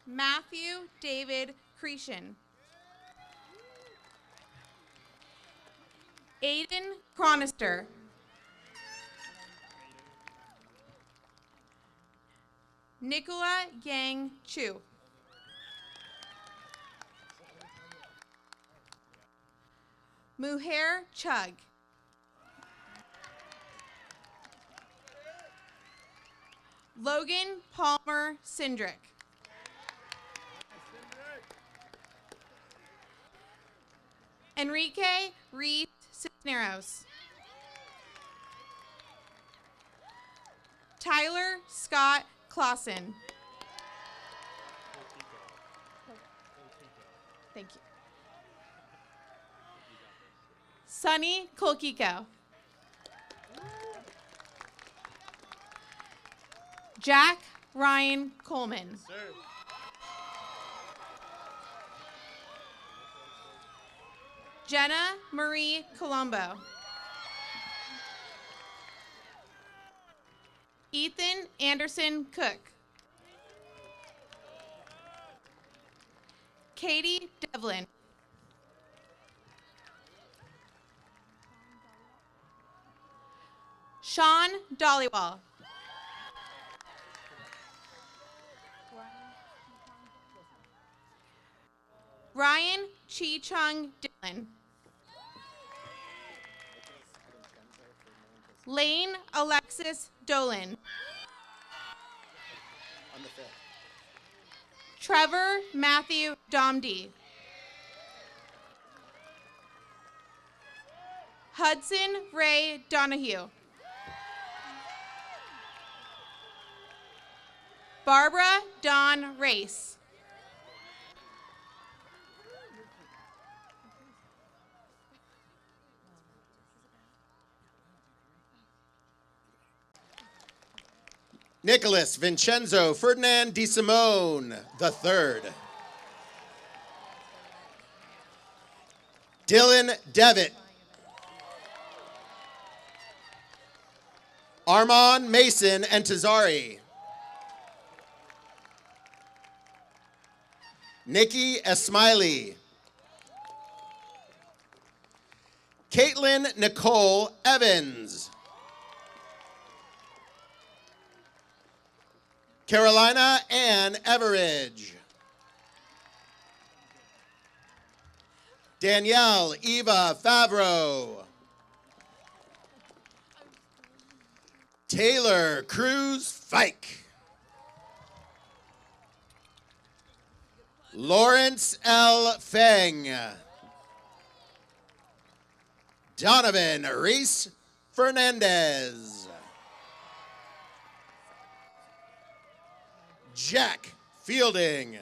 Matthew David Cretion. Aiden Cronister. Nicola Yang Chu. Muhair Chug. Logan Palmer Sindrick. Enrique Reed Cisneros. Tyler Scott Clausen. Thank you. Sunny Kolkiko. Jack Ryan Coleman. Jenna Marie Colombo. Ethan Anderson Cook. Katie Devlin. Sean Dollywall. Ryan Chi Chung Dillon. Lane Alexis Dolan. Trevor Matthew Domdy. Hudson Ray Donahue. Barbara Dawn Race. Nicholas Vincenzo Ferdinand Di Simone III. Dylan Devitt. Armand Mason Entazari. Nikki Esmiley. Caitlin Nicole Evans. Carolina Ann Everidge. Danielle Eva Favreau. Taylor Cruz Fike. Lawrence L. Feng. Donovan Reese Fernandez. Jack Fielding.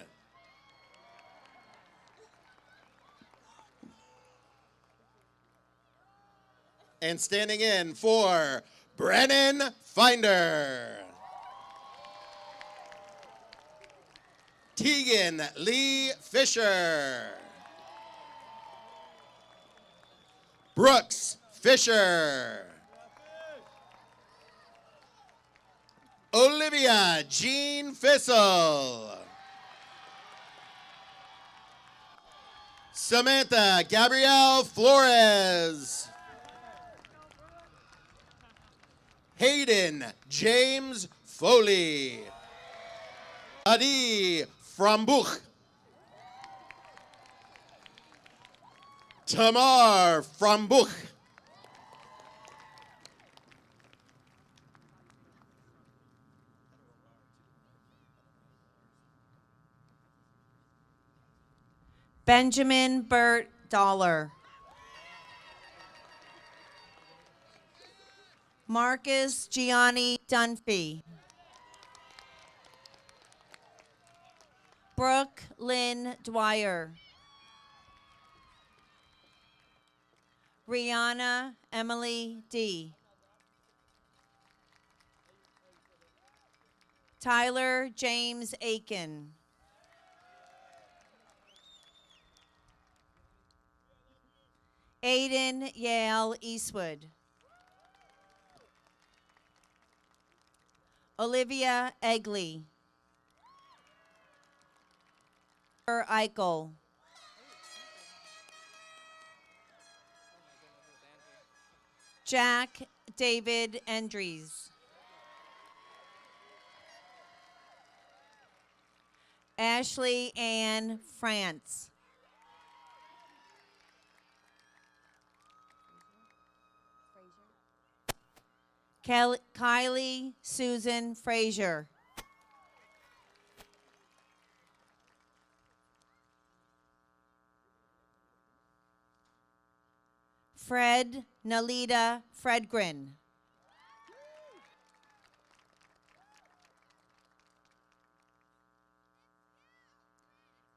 And standing in for Brennan Finder. Tegan Lee Fisher. Brooks Fisher. Olivia Jean Fissel. Samantha Gabrielle Flores. Hayden James Foley. Adi Frambuch. Tamar Frambuch. Benjamin Burt Dollar. Marcus Gianni Dunphy. Brooke Lynn Dwyer. Rihanna Emily D. Tyler James Aiken. Aiden Yale Eastwood. Olivia Egley. Eichel. Jack David Endries. Ashley Ann France. Kylie Susan Frazier. Fred Nalita Fredgren.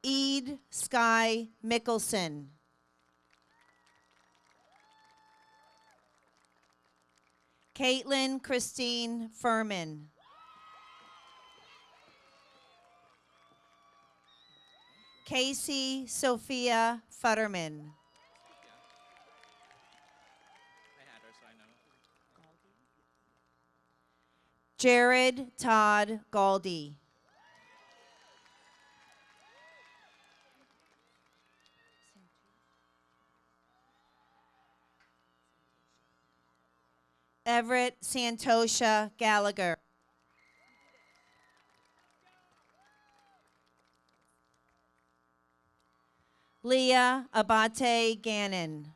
Ede Sky Mickelson. Caitlin Christine Furman. Casey Sophia Futterman. Jared Todd Galdi. Everett Santosha Gallagher. Leah Abate Gannon.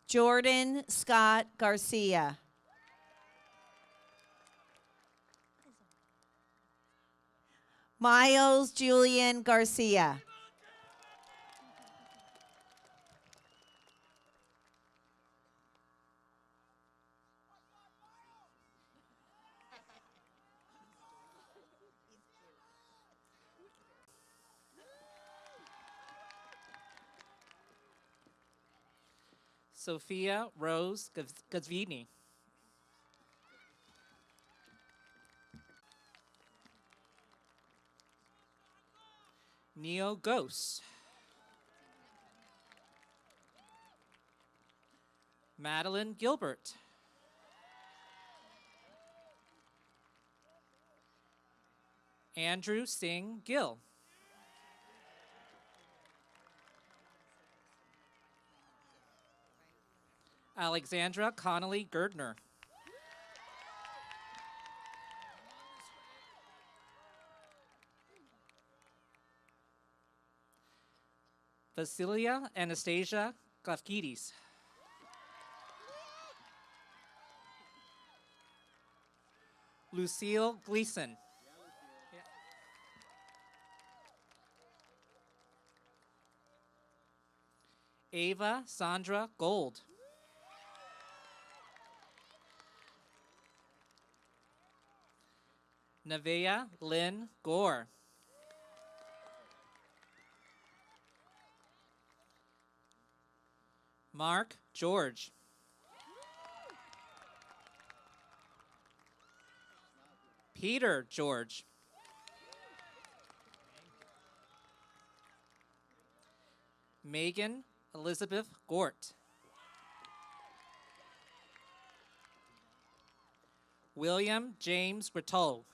Jordan Scott Garcia. Miles Julian Garcia. Sophia Rose Gazvini. Neo Ghost. Madeline Gilbert. Andrew Singh Gill. Alexandra Connolly Girdner. Vasilia Anastasia Glavkidis. Lucille Gleason. Ava Sandra Gold. Nevaeh Lynn Gore. Mark George. Peter George. Megan Elizabeth Gort. William James Gritole.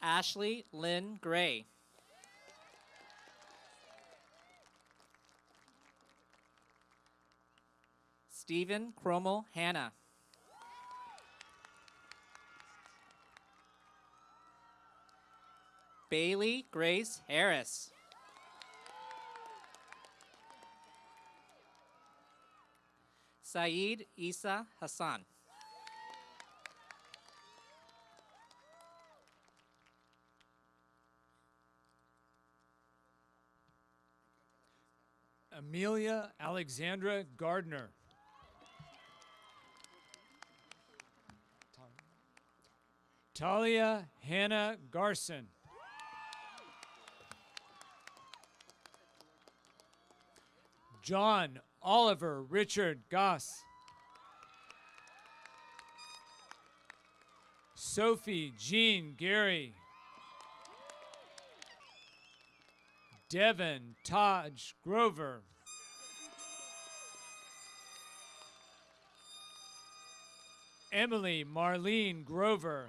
Ashley Lynn Gray. Stephen Cromwell Hanna. Bailey Grace Harris. Saeed Isa Hassan. Amelia Alexandra Gardner. Talia Hannah Garson. John Oliver Richard Goss. Sophie Jean Gary. Devin Taj Grover. Emily Marlene Grover.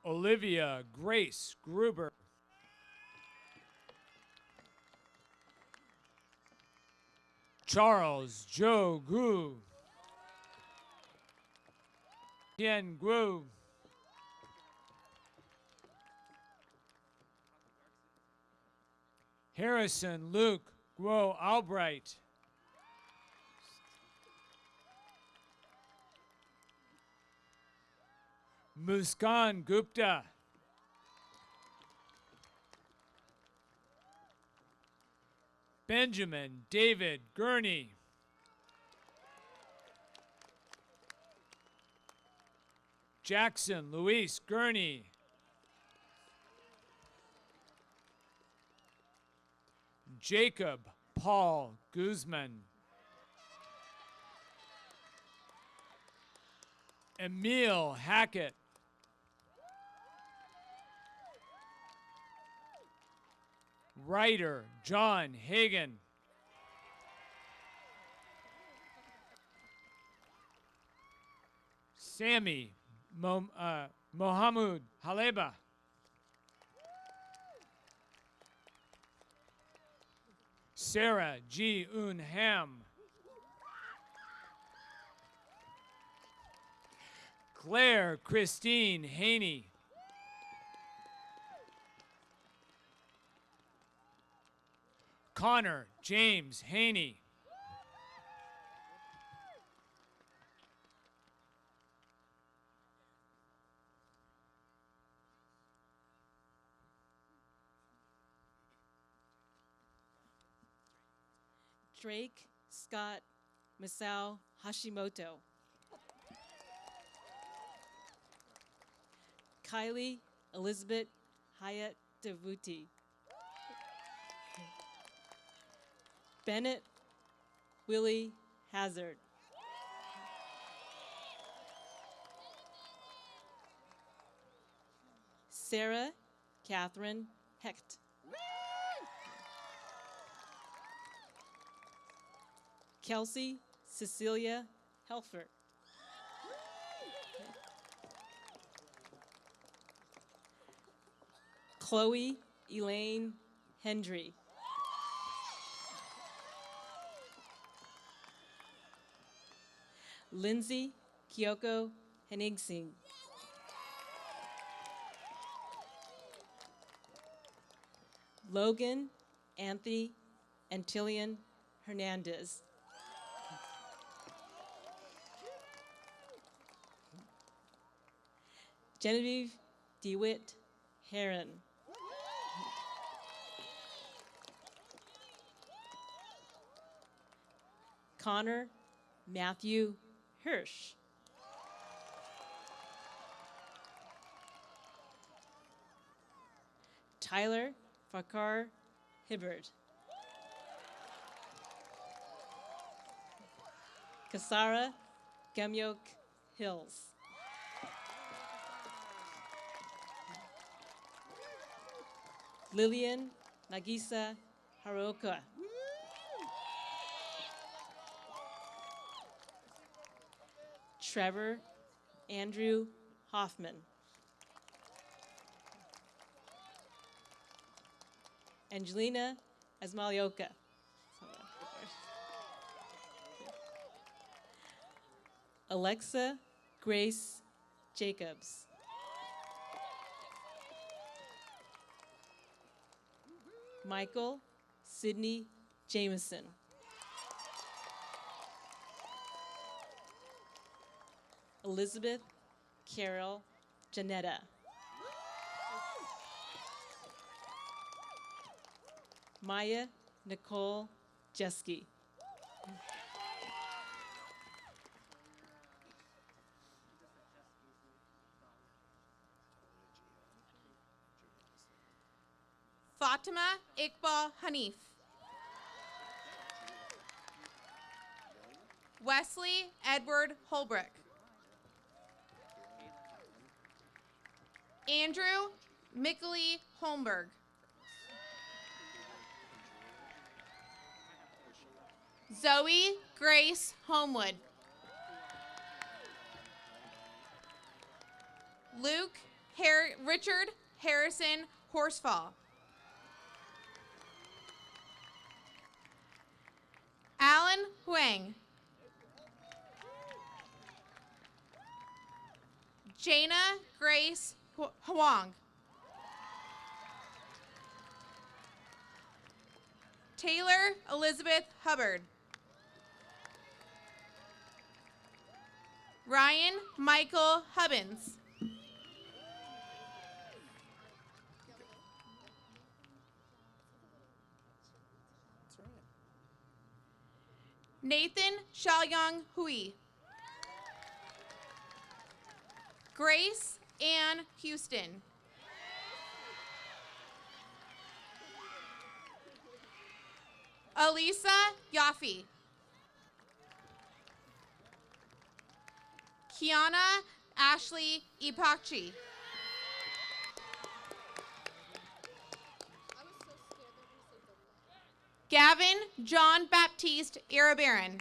Olivia Grace Gruber. Charles Joe Gu. Tien Gu. Harrison Luke Guo Albright. Muskan Gupta. Benjamin David Gurney. Jackson Luis Gurney. Jacob Paul Guzman. Emil Hackett. Writer John Hagan. Sammy Mohammed Haleba. Sarah G. Ham. Claire Christine Haney. Connor James Haney. Drake Scott Masao Hashimoto. Kylie Elizabeth Hyatt Devuti. Bennett Willie Hazard. Sarah Catherine Hecht. Kelsey Cecilia Helfer. Chloe Elaine Hendry. Lindsay Kyoko Henigsing. Logan Anthony Antillion Hernandez. Genevieve DeWitt Heron. Connor Matthew Hirsch. Tyler Fakar Hibbard. Kasara Gamyok Hills. Lillian Nagisa Haruoka. Trevor Andrew Hoffman. Angelina Asmalioka. Alexa Grace Jacobs. Michael Sidney Jameson. Elizabeth Carol Janetta. Maya Nicole Jeske. Fatima Iqbal Hanif. Wesley Edward Holbrook. Andrew Mickley Holmberg. Zoe Grace Homewood. Richard Harrison Horsfall. Alan Huang. Jana Grace Huang. Taylor Elizabeth Hubbard. Ryan Michael Hubbins. Nathan Shaoyang Hui. Grace Ann Houston. Elisa Yaffe. Kiana Ashley Epochi. Gavin John Baptiste Irabaran.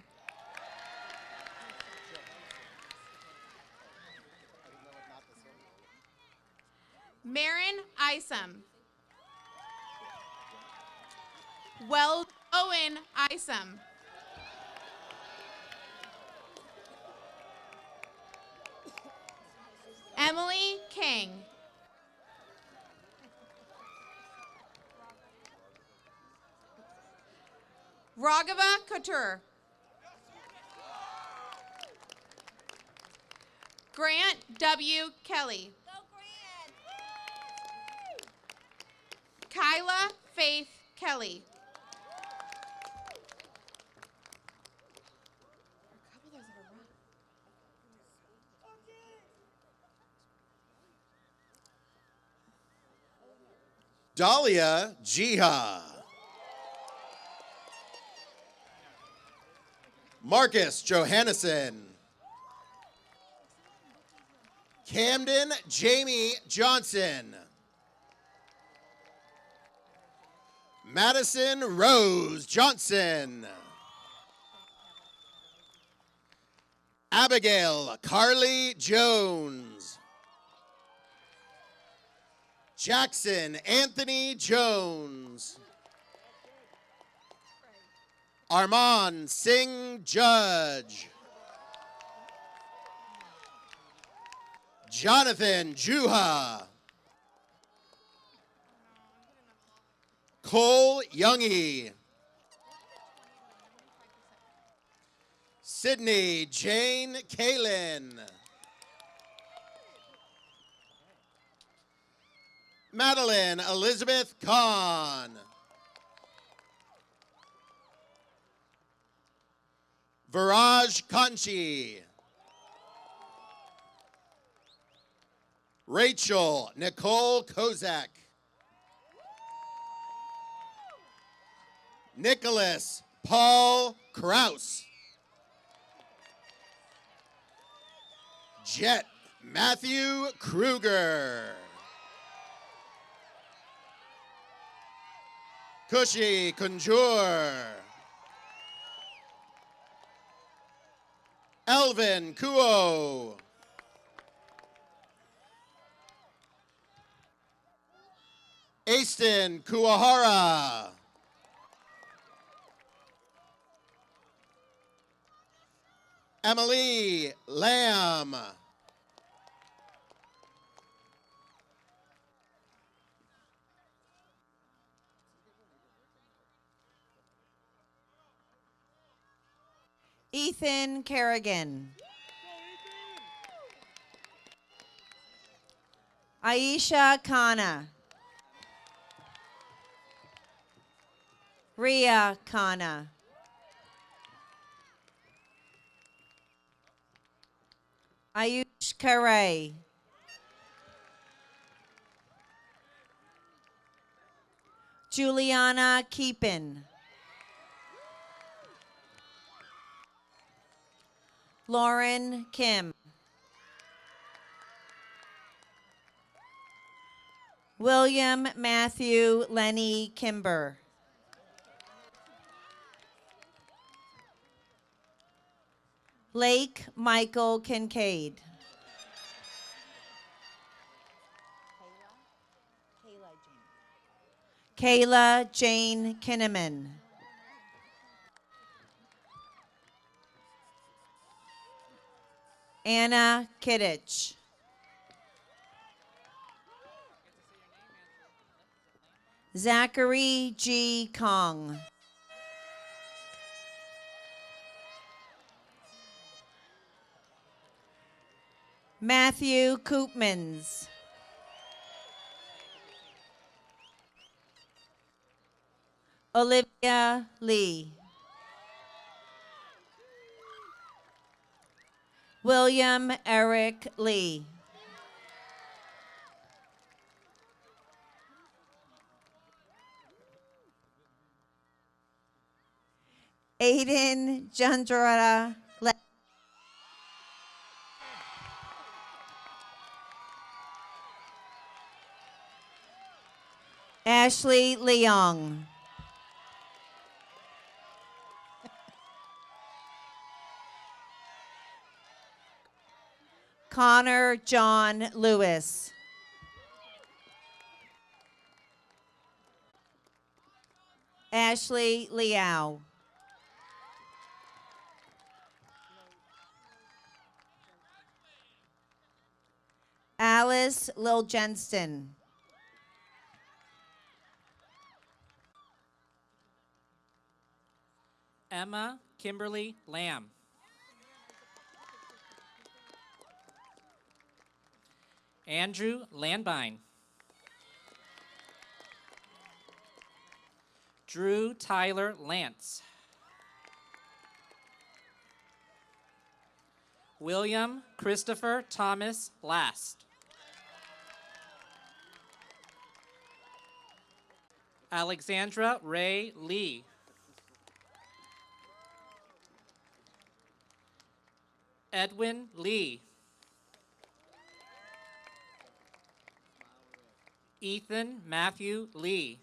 Marin Isom. Weld Owen Isom. Emily King. Raghava Couture. Grant W. Kelly. Kyla Faith Kelly. Dahlia Jiha. Marcus Johannesson. Camden Jamie Johnson. Madison Rose Johnson. Abigail Carly Jones. Jackson Anthony Jones. Armand Singh Judge. Jonathan Juha. Cole Youngie. Sydney Jane Kalin. Madeline Elizabeth Kahn. Viraj Kanchi. Rachel Nicole Kozak. Nicholas Paul Kraus. Jet Matthew Kruger. Kushi Kunjur. Elvin Kuo. Aston Kuahara. Emily Lamb. Ethan Kerrigan. Aisha Khanna. Ria Khanna. Ayush Kare. Juliana Keepin. Lauren Kim. William Matthew Lenny Kimber. Lake Michael Kincaid. Kayla Jane Kinnaman. Anna Kittich. Zachary G. Kong. Matthew Koopmans. Olivia Lee. William Eric Lee. Aiden Jandra. Ashley Leong. Connor John Lewis. Ashley Liao. Alice Liljenston. Emma Kimberly Lamb. Andrew Landbine. Drew Tyler Lance. William Christopher Thomas Last. Alexandra Ray Lee. Edwin Lee. Ethan Matthew Lee.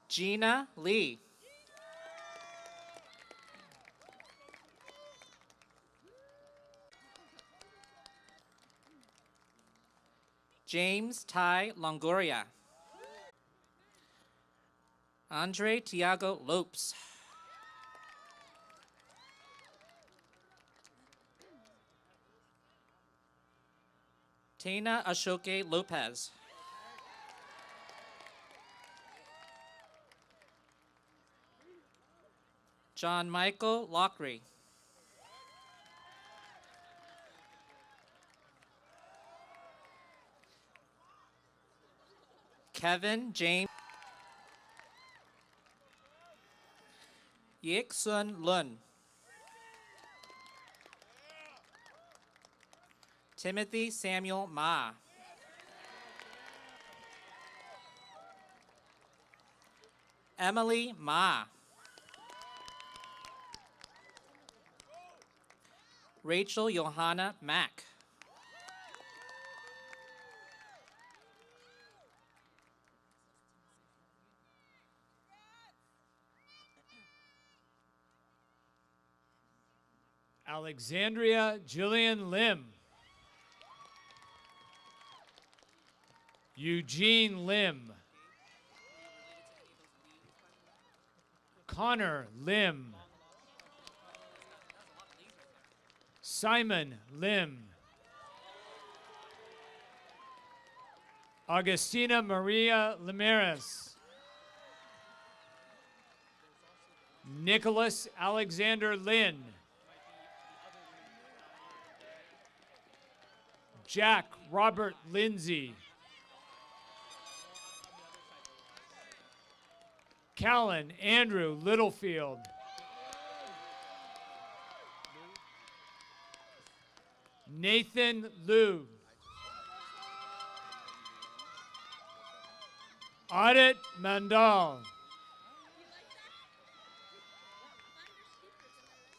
Gina Lee. James Ty Longoria. Andre Tiago Lopes. Tana Ashoke Lopez. John Michael Lockery. Kevin James. Yik Sun Lun. Timothy Samuel Ma. Emily Ma. Rachel Johanna Mack. Alexandria Jillian Lim. Eugene Lim. Connor Lim. Simon Lim. Augustina Maria Limeres. Nicholas Alexander Lynn. Jack Robert Lindsay. Callan Andrew Littlefield. Nathan Liu. Audit Mandal.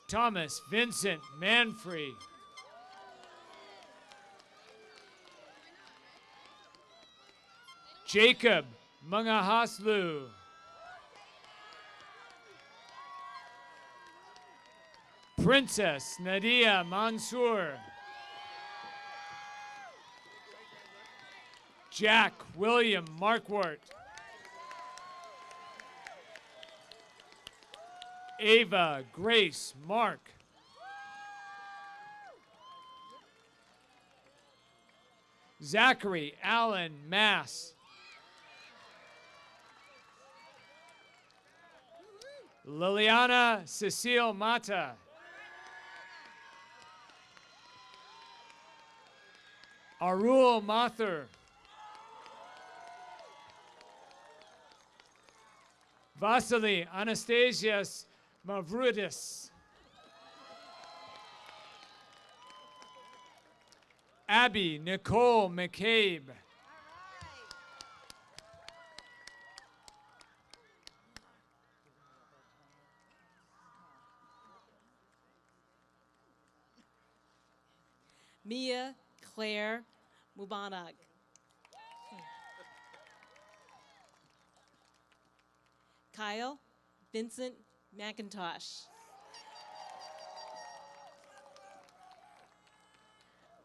Thomas Vincent Manfrey. Jacob Mangahaslu. Princess Nadia Mansour. Jack William Markwart. Ava Grace Mark. Zachary Allen Mass. Liliana Cecile Mata. Arul Mathur. Vasily Anastasius Mavridis. Abby Nicole McCabe. Mia Claire Mubarak. Kyle Vincent McIntosh.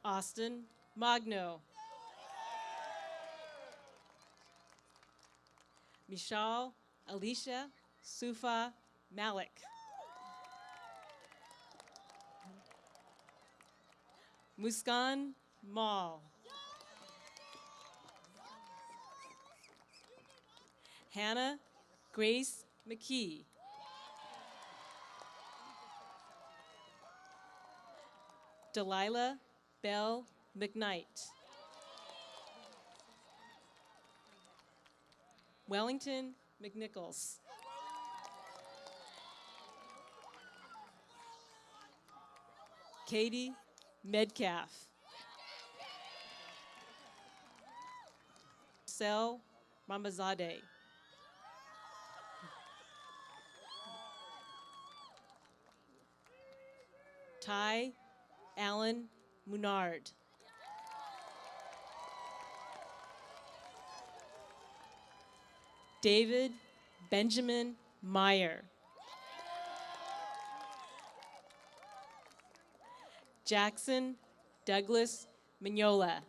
Austin Magno. Michelle Alicia Sufa Malik. Muskan Mall. Hannah Grace McKee. Delilah Bell McKnight. Wellington McNichols. Katie Medcalf. Sel Ramazadeh. Ty Allen Munard. David Benjamin Meyer. Jackson Douglas Mignola.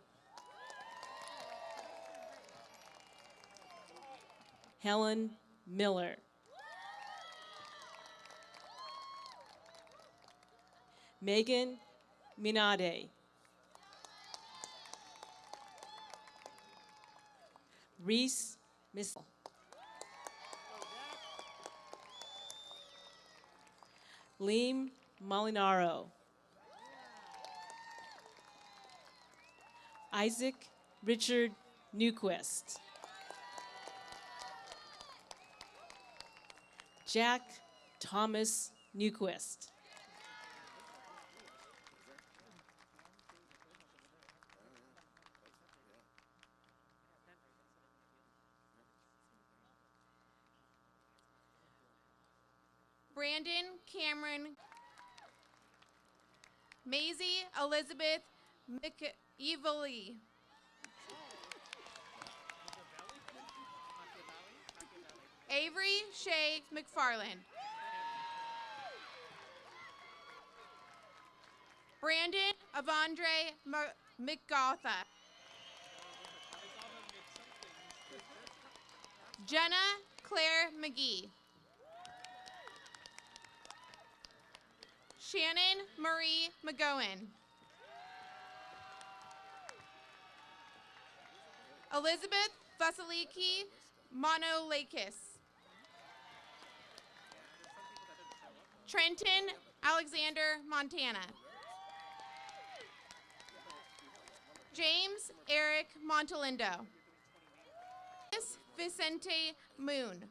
Helen Miller. Megan Minade. Reese Missile. Liam Molinaro. Isaac Richard Newquist. Jack Thomas Newquist. Brandon Cameron. Maisie Elizabeth McEvely. Avery Shay McFarland. Brandon Avondre McGotha. Jenna Claire McGee. Shannon Marie McGowan. Elizabeth Vasiliki Monolakis. Trenton Alexander Montana. James Eric Montalindo. Vicente Moon.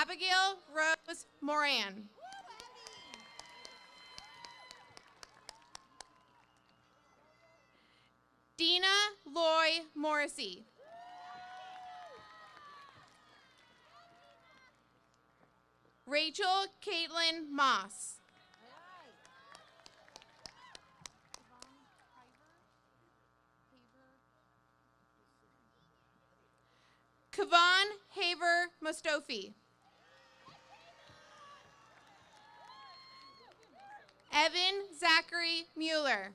Abigail Rose Moran. Dina Loy Morrissey. Rachel Caitlin Moss. Kavan Haver Mostofi. Evan Zachary Mueller.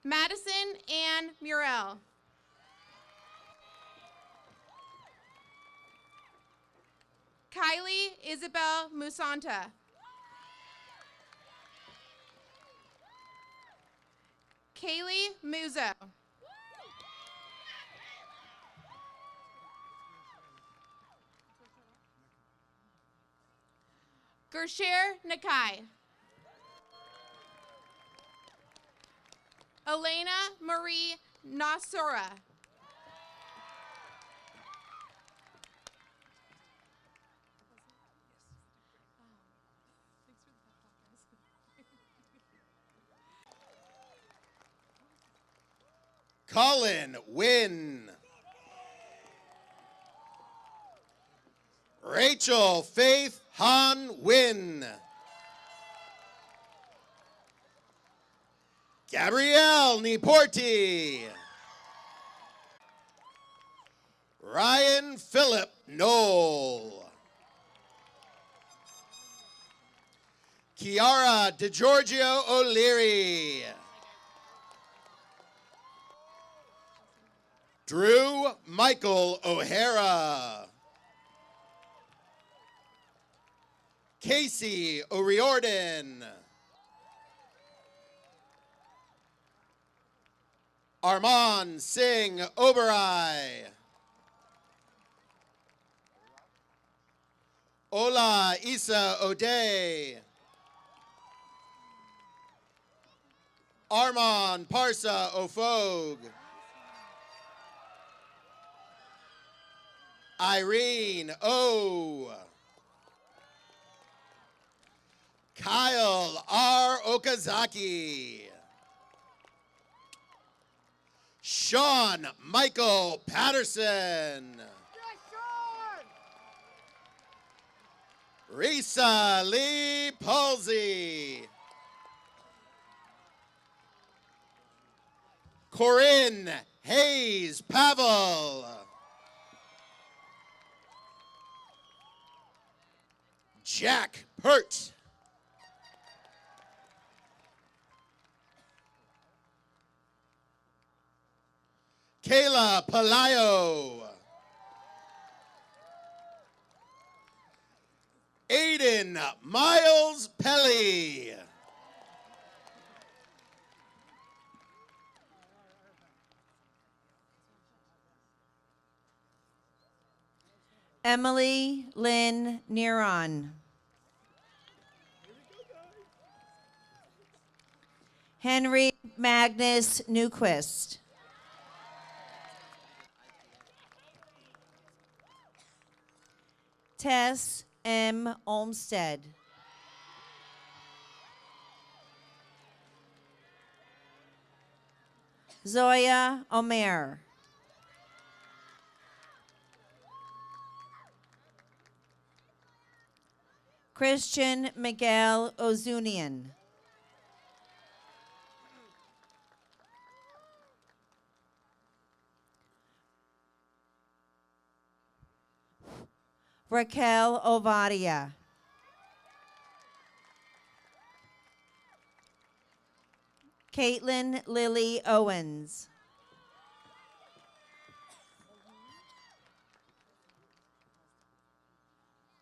Madison Ann Murrell. Kylie Isabel Musanta. Kaylee Muzo. Gersher Nakai. Elena Marie Nasura. Colin Wynn. Rachel Faith Han Wynn. Gabrielle Niporti. Ryan Philip Knoll. Kiara DeGiorgio O'Leary. Drew Michael O'Hara. Casey O'Riordan. Armand Singh Oberoi. Ola Isa O'Day. Armand Parsa Ofog. Irene O. Kyle R. Okazaki. Sean Michael Patterson. Risa Lee Palsy. Corinne Hayes Pavel. Jack Pert. Kayla Palayo. Aiden Miles Pelly. Emily Lynn Neron. Henry Magnus Newquist. Tess M. Olmsted. Zoya Omer. Christian Miguel Ozunian. Raquel Ovadia. Caitlin Lily Owens.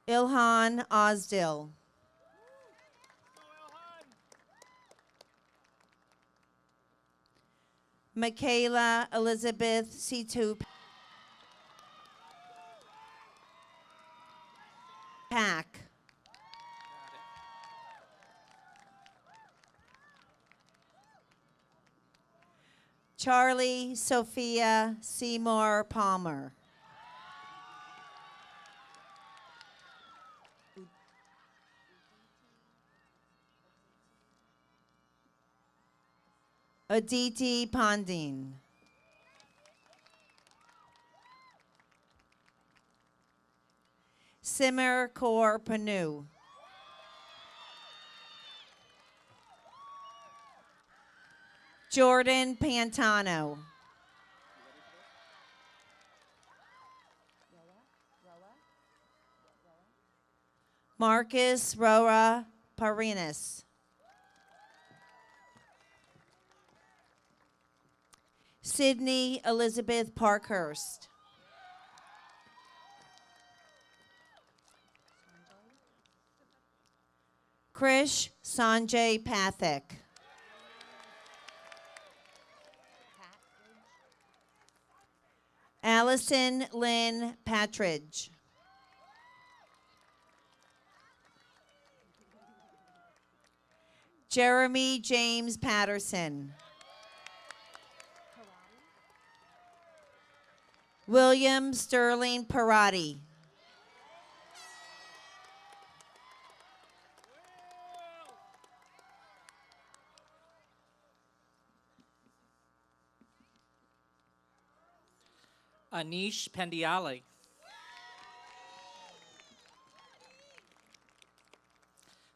Ilhan Osdil. Michaela Elizabeth Situ Pack. Charlie Sophia Seymour Palmer. Aditi Pandin. Simar Kaur Panu. Jordan Pantano. Marcus Rora Parinas. Sydney Elizabeth Parkhurst. Krish Sanjay Pathak. Allison Lynn Patridge. Jeremy James Patterson. William Sterling Parati. Anish Pendiali.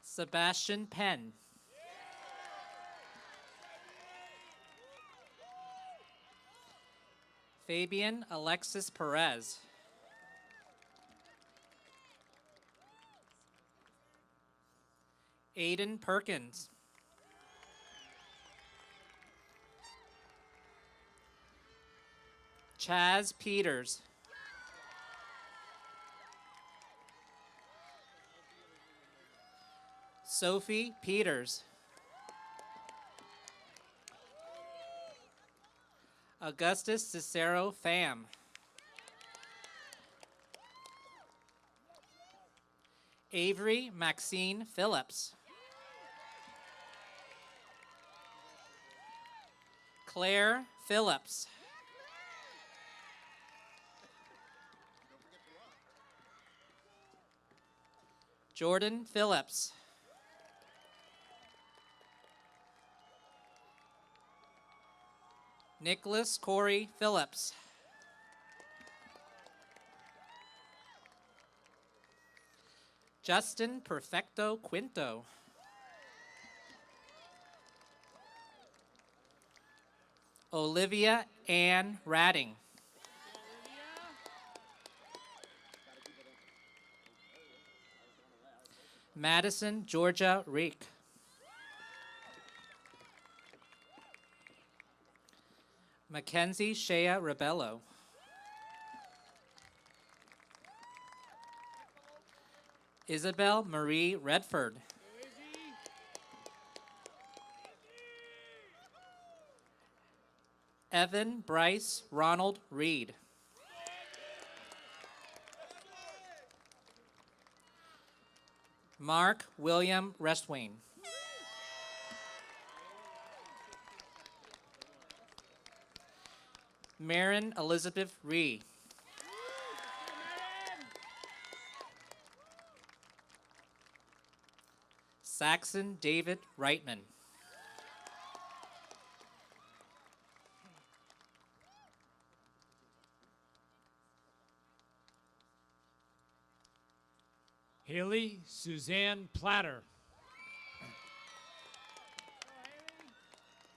Sebastian Penn. Fabian Alexis Perez. Aiden Perkins. Chaz Peters. Sophie Peters. Augustus Cicero Pham. Avery Maxine Phillips. Claire Phillips. Jordan Phillips. Nicholas Corey Phillips. Justin Perfecto Quinto. Olivia Ann Radding. Madison Georgia Reek. Mackenzie Shea Rebello. Isabel Marie Redford. Evan Bryce Ronald Reed. Mark William Restwain. Marin Elizabeth Ree. Saxon David Reitman. Haley Suzanne Platter.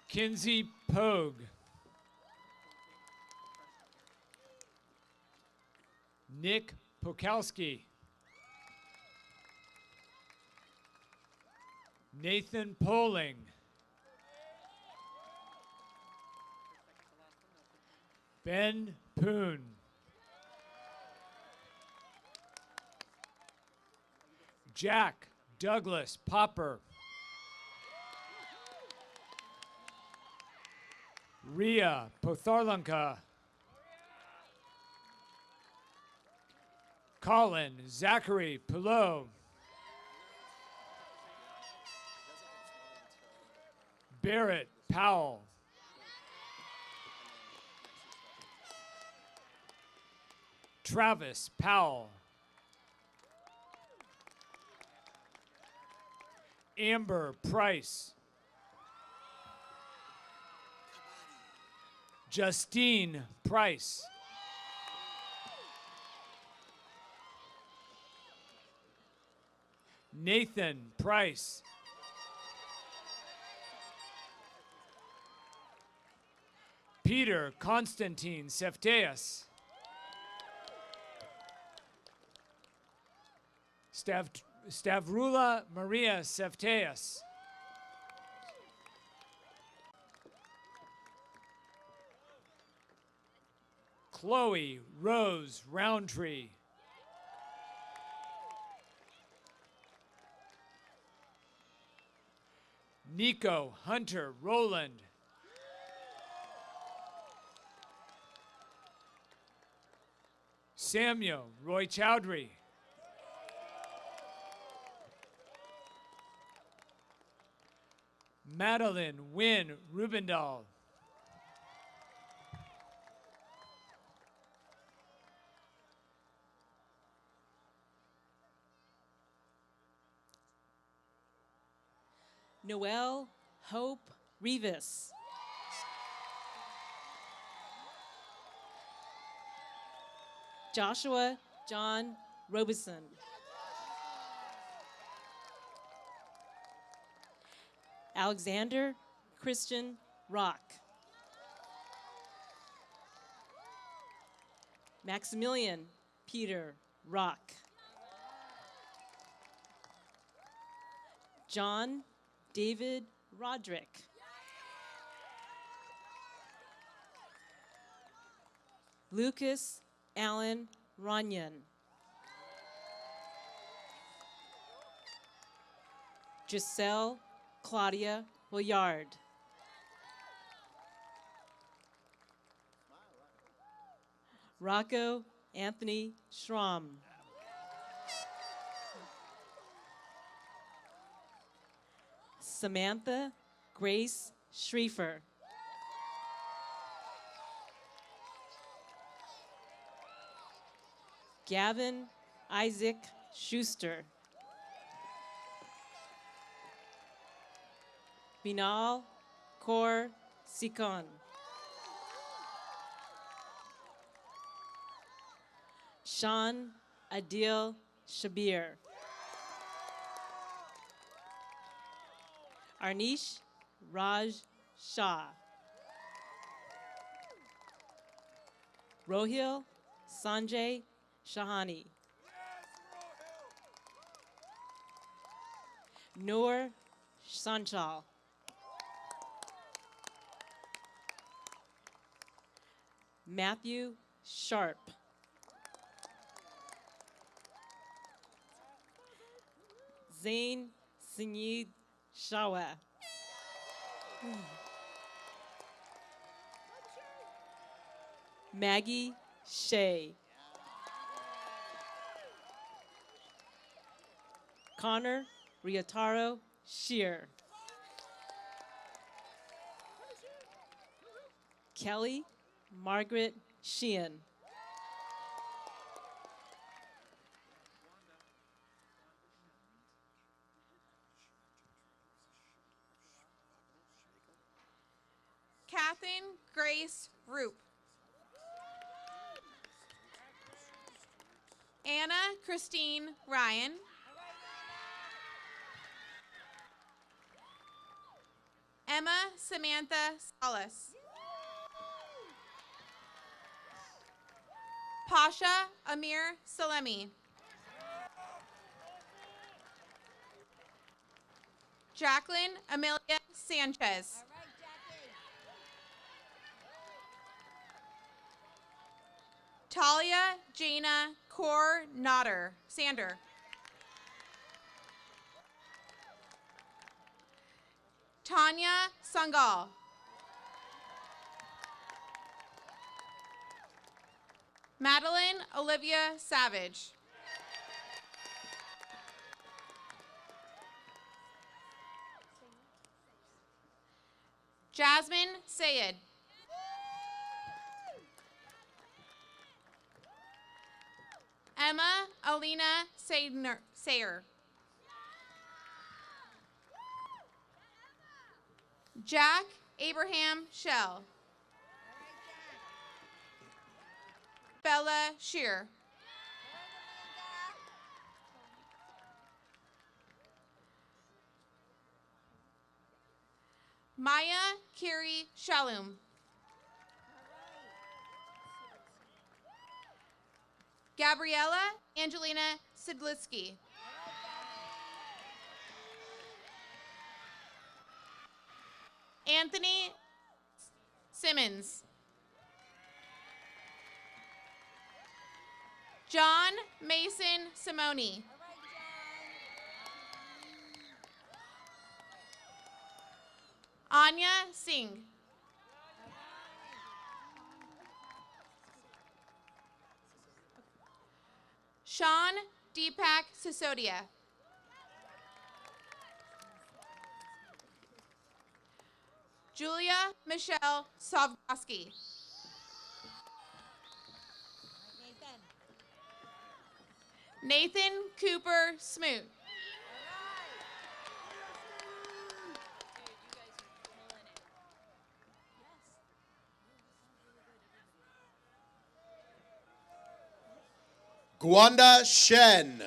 Kinsey Pogue. Nick Pokalski. Nathan Poling. Ben Poon. Jack Douglas Popper. Ria Potharlanka. Colin Zachary Pillow. Barrett Powell. Travis Powell. Amber Price. Justine Price. Nathan Price. Peter Constantine Sefteas. Stavrula Maria Sefteas. Chloe Rose Roundtree. Nico Hunter Rowland. Samuel Roy Chowdhury. Madeline Wynn Rubendahl. Noelle Hope Rivas. Joshua John Robeson. Alexander Christian Rock. Maximilian Peter Rock. John David Roderick. Lucas Allen Runyon. Giselle Claudia Williard. Rocco Anthony Schramm. Samantha Grace Schriefer. Gavin Isaac Schuster. Binal Kaur Sikon. Sean Adil Shabir. Arnish Raj Shah. Rohil Sanjay Shahani. Noor Sanchal. Matthew Sharp. Zain Sinid Shawa. Maggie Shea. Connor Riataro Shear. Kelly Margaret Sheehan. Catherine Grace Roop. Anna Christine Ryan. Emma Samantha Salas. Pasha Amir Salemi. Jacqueline Amelia Sanchez. Talia Jana Kaur Sander. Tanya Sangal. Madeline Olivia Savage. Jasmine Sayed. Emma Alina Sayer. Jack Abraham Shell. Bella Shear. Maya Carey Shalom. Gabriella Angelina Sidliski. Anthony Simmons. John Mason Simone. Anya Singh. Sean Deepak Sisodia. Julia Michelle Savgoski. Nathan Cooper Smoot. Gwanda Shen.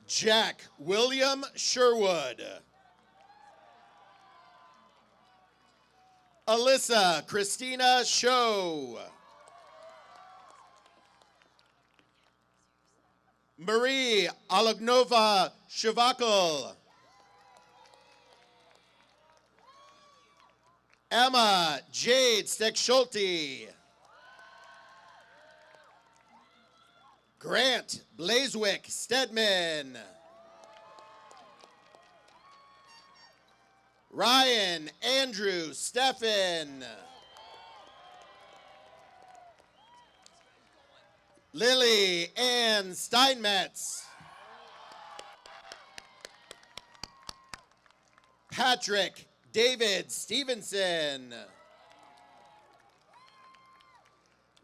Jack William Sherwood. Alyssa Christina Show. Marie Alognova Shivakal. Emma Jade Steckschulte. Grant Blazewick Stedman. Ryan Andrew Steffen. Lily Ann Steinmetz. Patrick David Stevenson.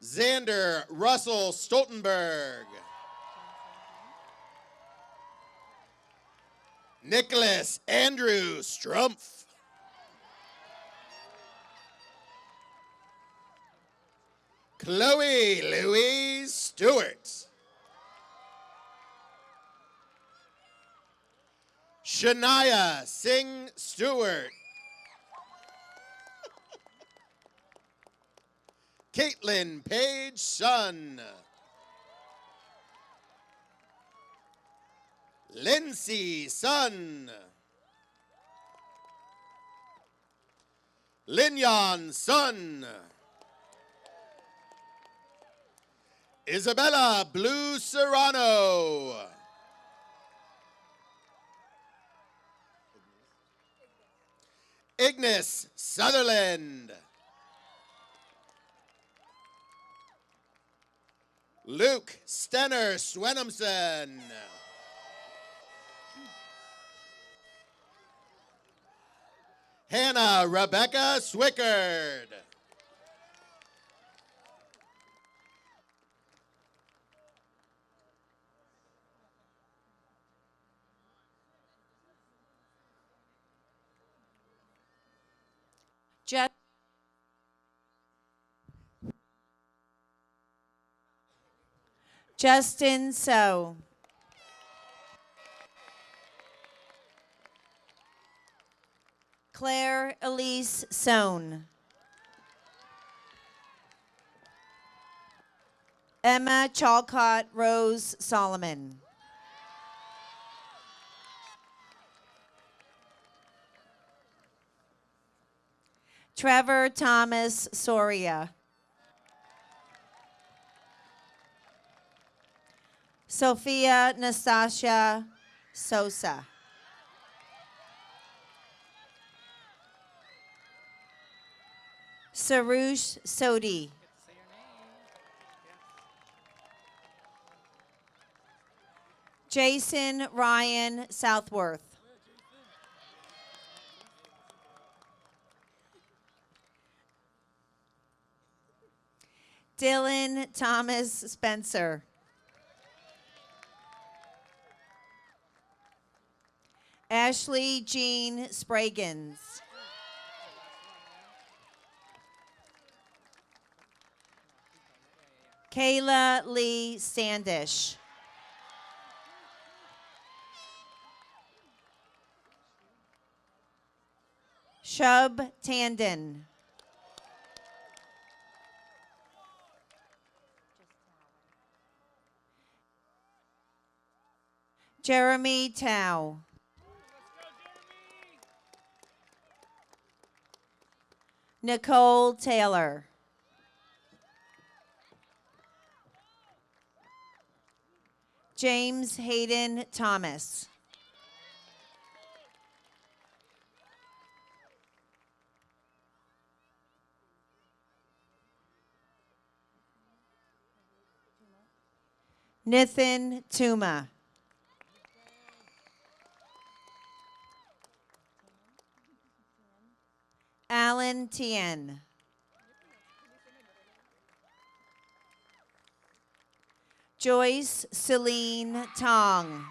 Xander Russell Stoltenberg. Nicholas Andrew Strumpf. Chloe Louise Stewart. Shania Singh Stewart. Caitlin Page Sun. Lindsay Sun. Linyon Sun. Isabella Blue Serrano. Ignis Sutherland. Luke Stenner Swenomson. Hannah Rebecca Swickard. Justin So. Claire Elise Sohn. Emma Chalcott Rose Solomon. Trevor Thomas Soria. Sophia Nastasia Sosa. Sarush Sodi. Jason Ryan Southworth. Dylan Thomas Spencer. Ashley Jean Spraggins. Kayla Lee Standish. Shub Tandon. Jeremy Tao. Nicole Taylor. James Hayden Thomas. Nathan Tuma. Alan Tien. Joyce Celine Tong.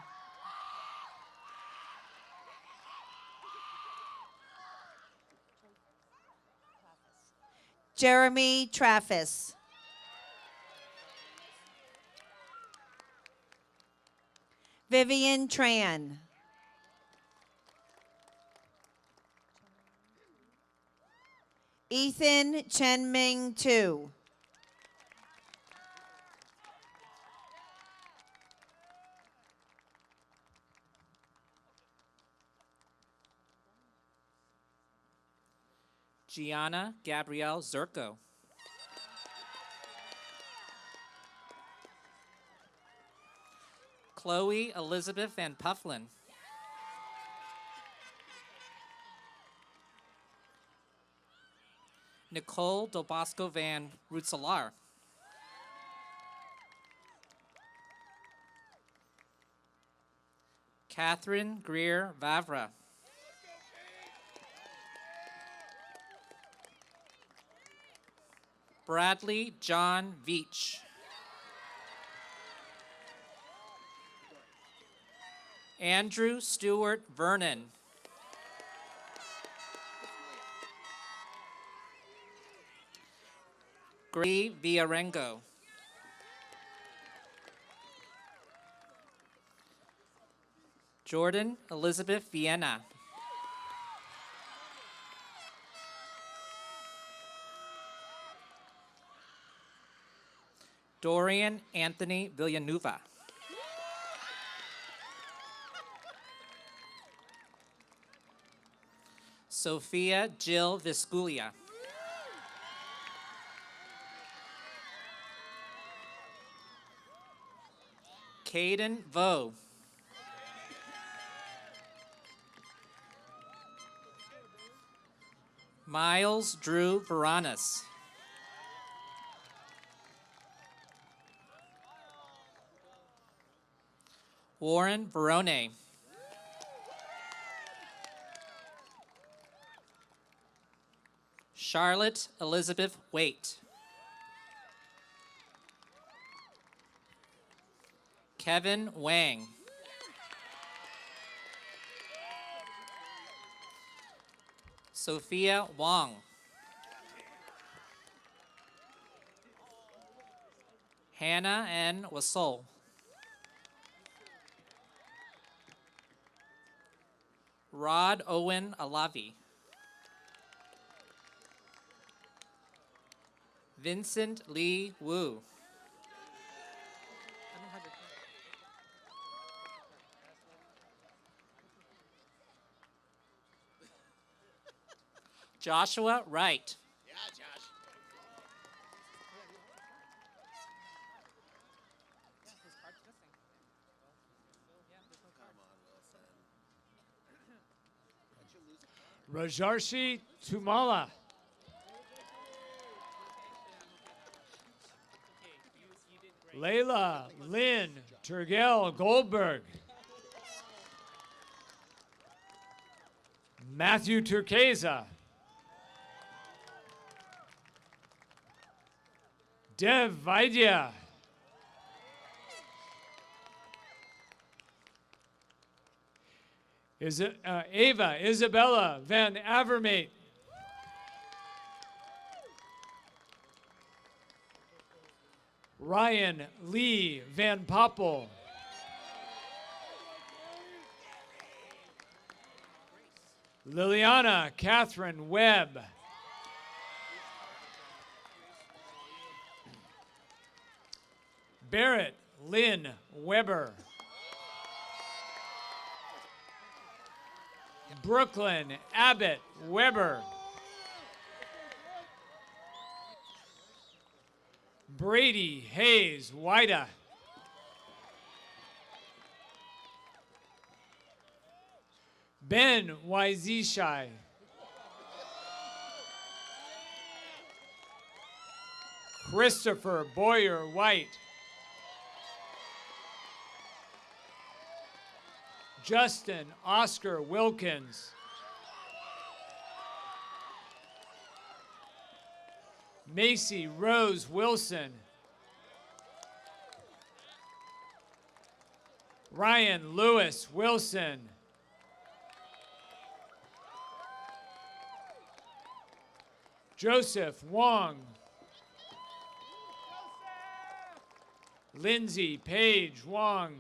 Jeremy Traffis. Vivian Tran. Ethan Chenming Tu. Gianna Gabrielle Zerko. Chloe Elizabeth Van Pufflin. Nicole Del Bosco Van Roetselar. Catherine Greer Vavra. Bradley John Veach. Andrew Stewart Vernon. Gray Villarengo. Jordan Elizabeth Vienna. Dorian Anthony Villanueva. Sophia Jill Visculia. Caden Vo. Miles Drew Varanis. Warren Verone. Charlotte Elizabeth Waite. Kevin Wang. Sophia Wong. Hannah N. Wasol. Rod Owen Alavi. Vincent Lee Wu. Joshua Wright. Yeah, Josh. Rajarshi Tumala. Layla Lynn Turgell Goldberg. Matthew Turqueza. Dev Vaidya. Ava Isabella Van Avermaet. Ryan Lee Van Poppel. Liliana Catherine Webb. Barrett Lynn Weber. Brooklyn Abbott Weber. Brady Hayes Wida. Ben Wyzishai. Christopher Boyer White. Justin Oscar Wilkins. Macy Rose Wilson. Ryan Lewis Wilson. Joseph Wong. Lindsay Page Wong.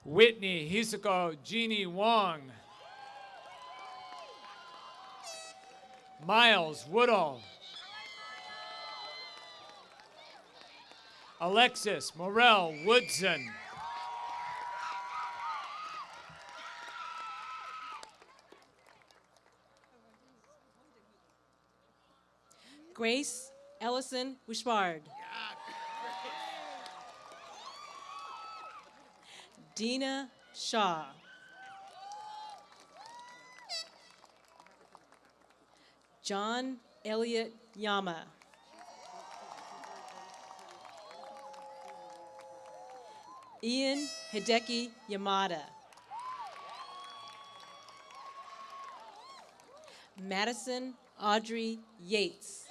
Whitney Hisako Jeannie Wong. Miles Woodall. Alexis Morel Woodson. Grace Ellison Wishbard. Dina Shaw. John Elliott Yama. Ian Hideki Yamada. Madison Audrey Yates.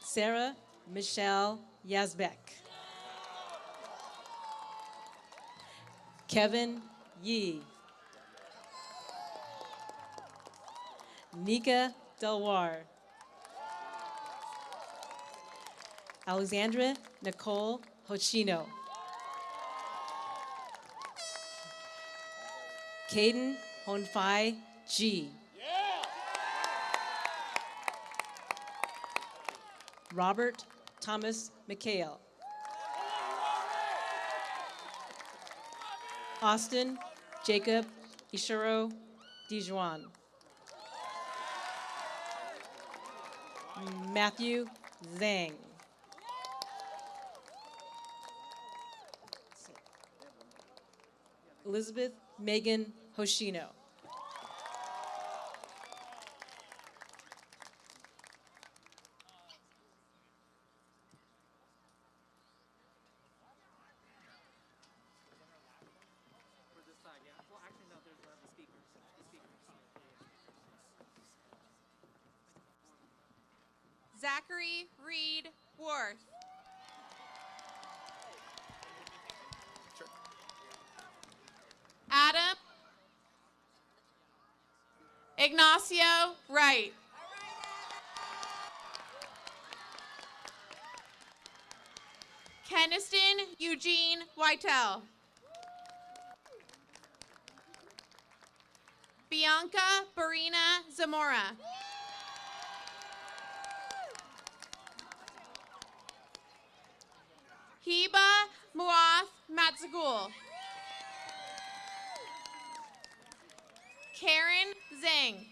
Sarah Michelle Yazbek. Kevin Yee. Nika Delwar. Alexandra Nicole Hochino. Caden Honfai G. Robert Thomas McHale. Austin Jacob Ishiro Dijuan. Matthew Zhang. Elizabeth Megan Hoshino. Zachary Reed Worth. Adam Ignacio Wright. Keniston Eugene Whitell. Bianca Barina Zamora. Heba Muath Matzagul. Karen Zhang.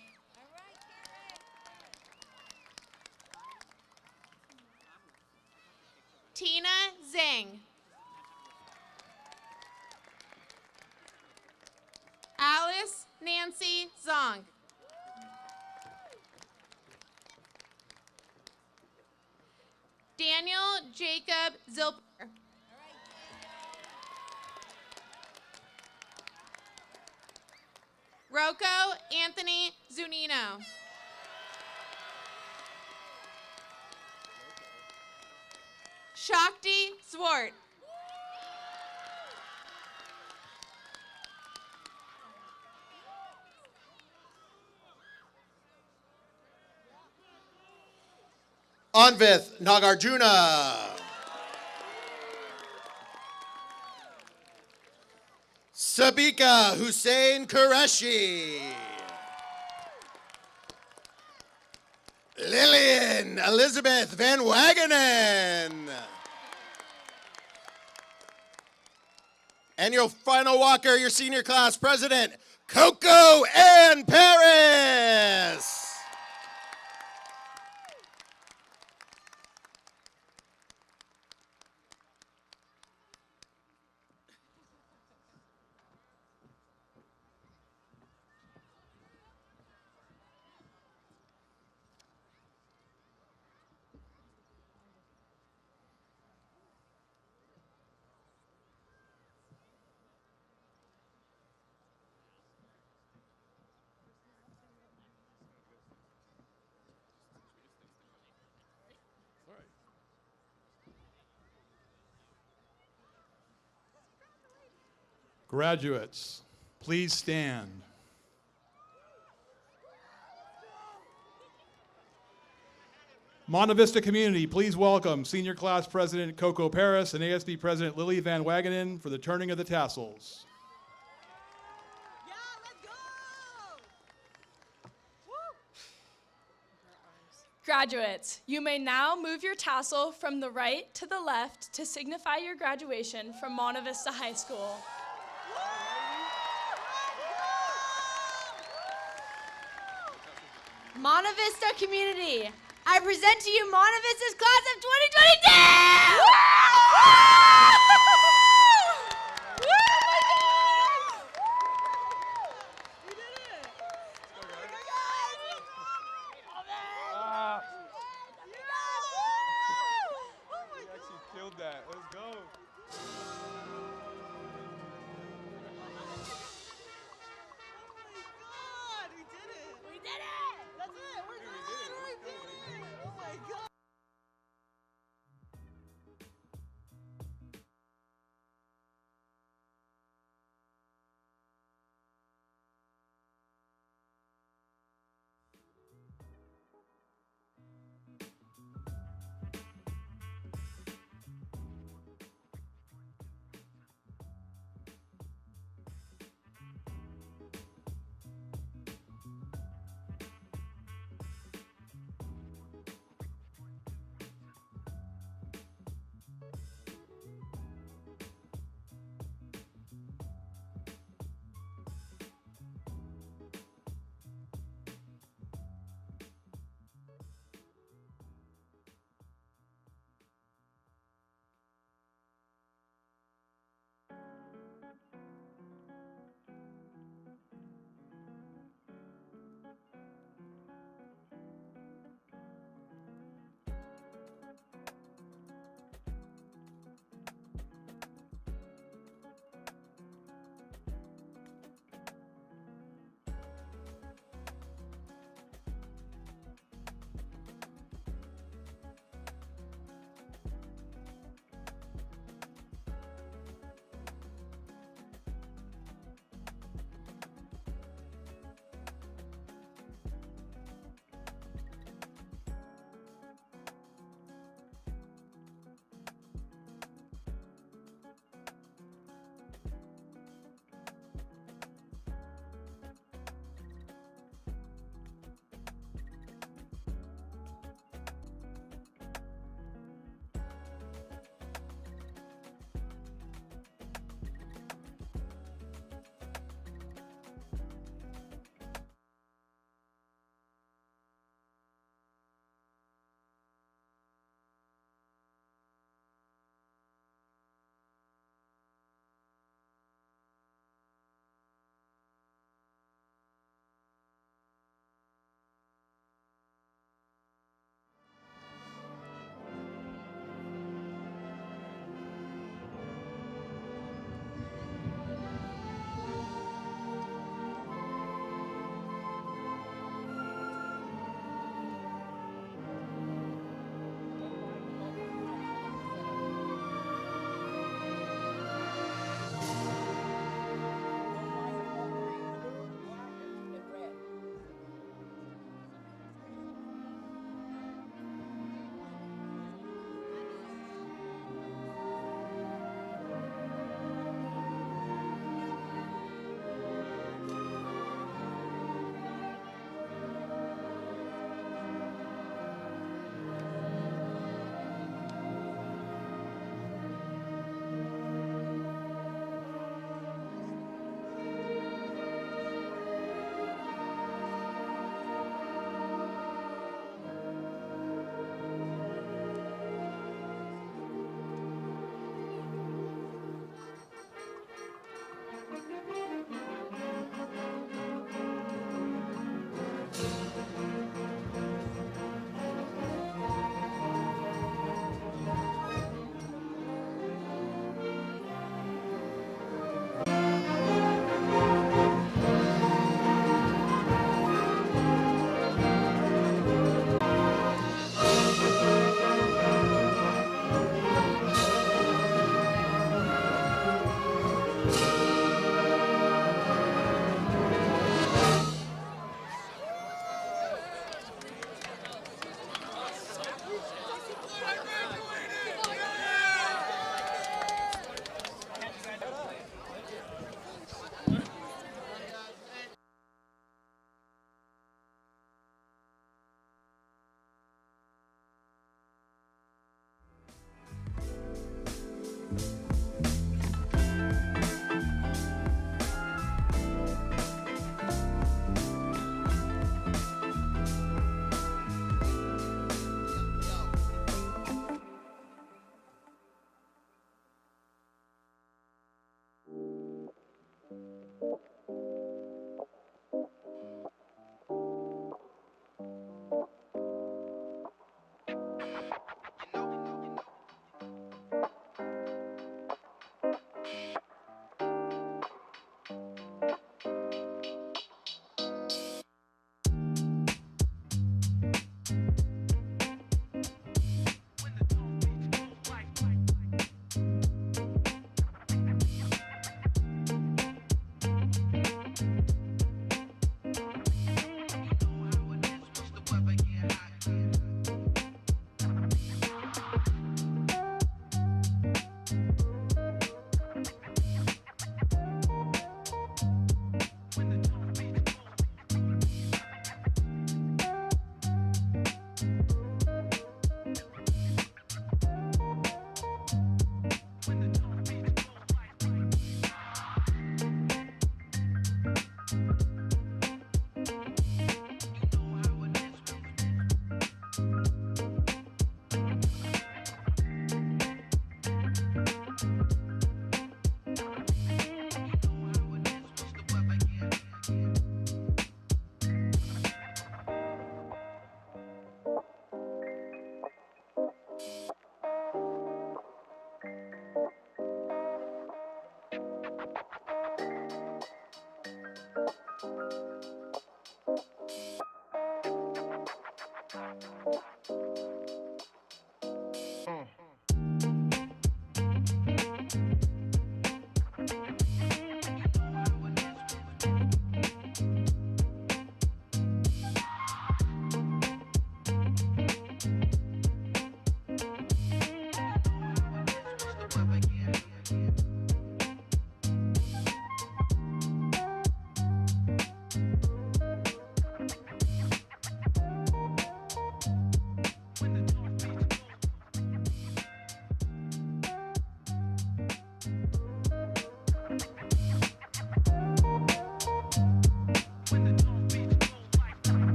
Tina Zhang. Alice Nancy Zong. Daniel Jacob Zilper. Rocco Anthony Zunino. Shakti Swart. Anvith Nagarjuna. Sabika Hussein Qureshi. Lillian Elizabeth Van Wagenen. And your final walker, your senior class president, Coco Ann Paris. Graduates, please stand. Monte Vista community, please welcome Senior Class President Coco Paris and ASB President Lily Van Wagenen for the turning of the tassels. Graduates, you may now move your tassel from the right to the left to signify your graduation from Monte Vista High School. Monte Vista community, I present to you Monte Vista's class of 2022! Killed that. Let's go.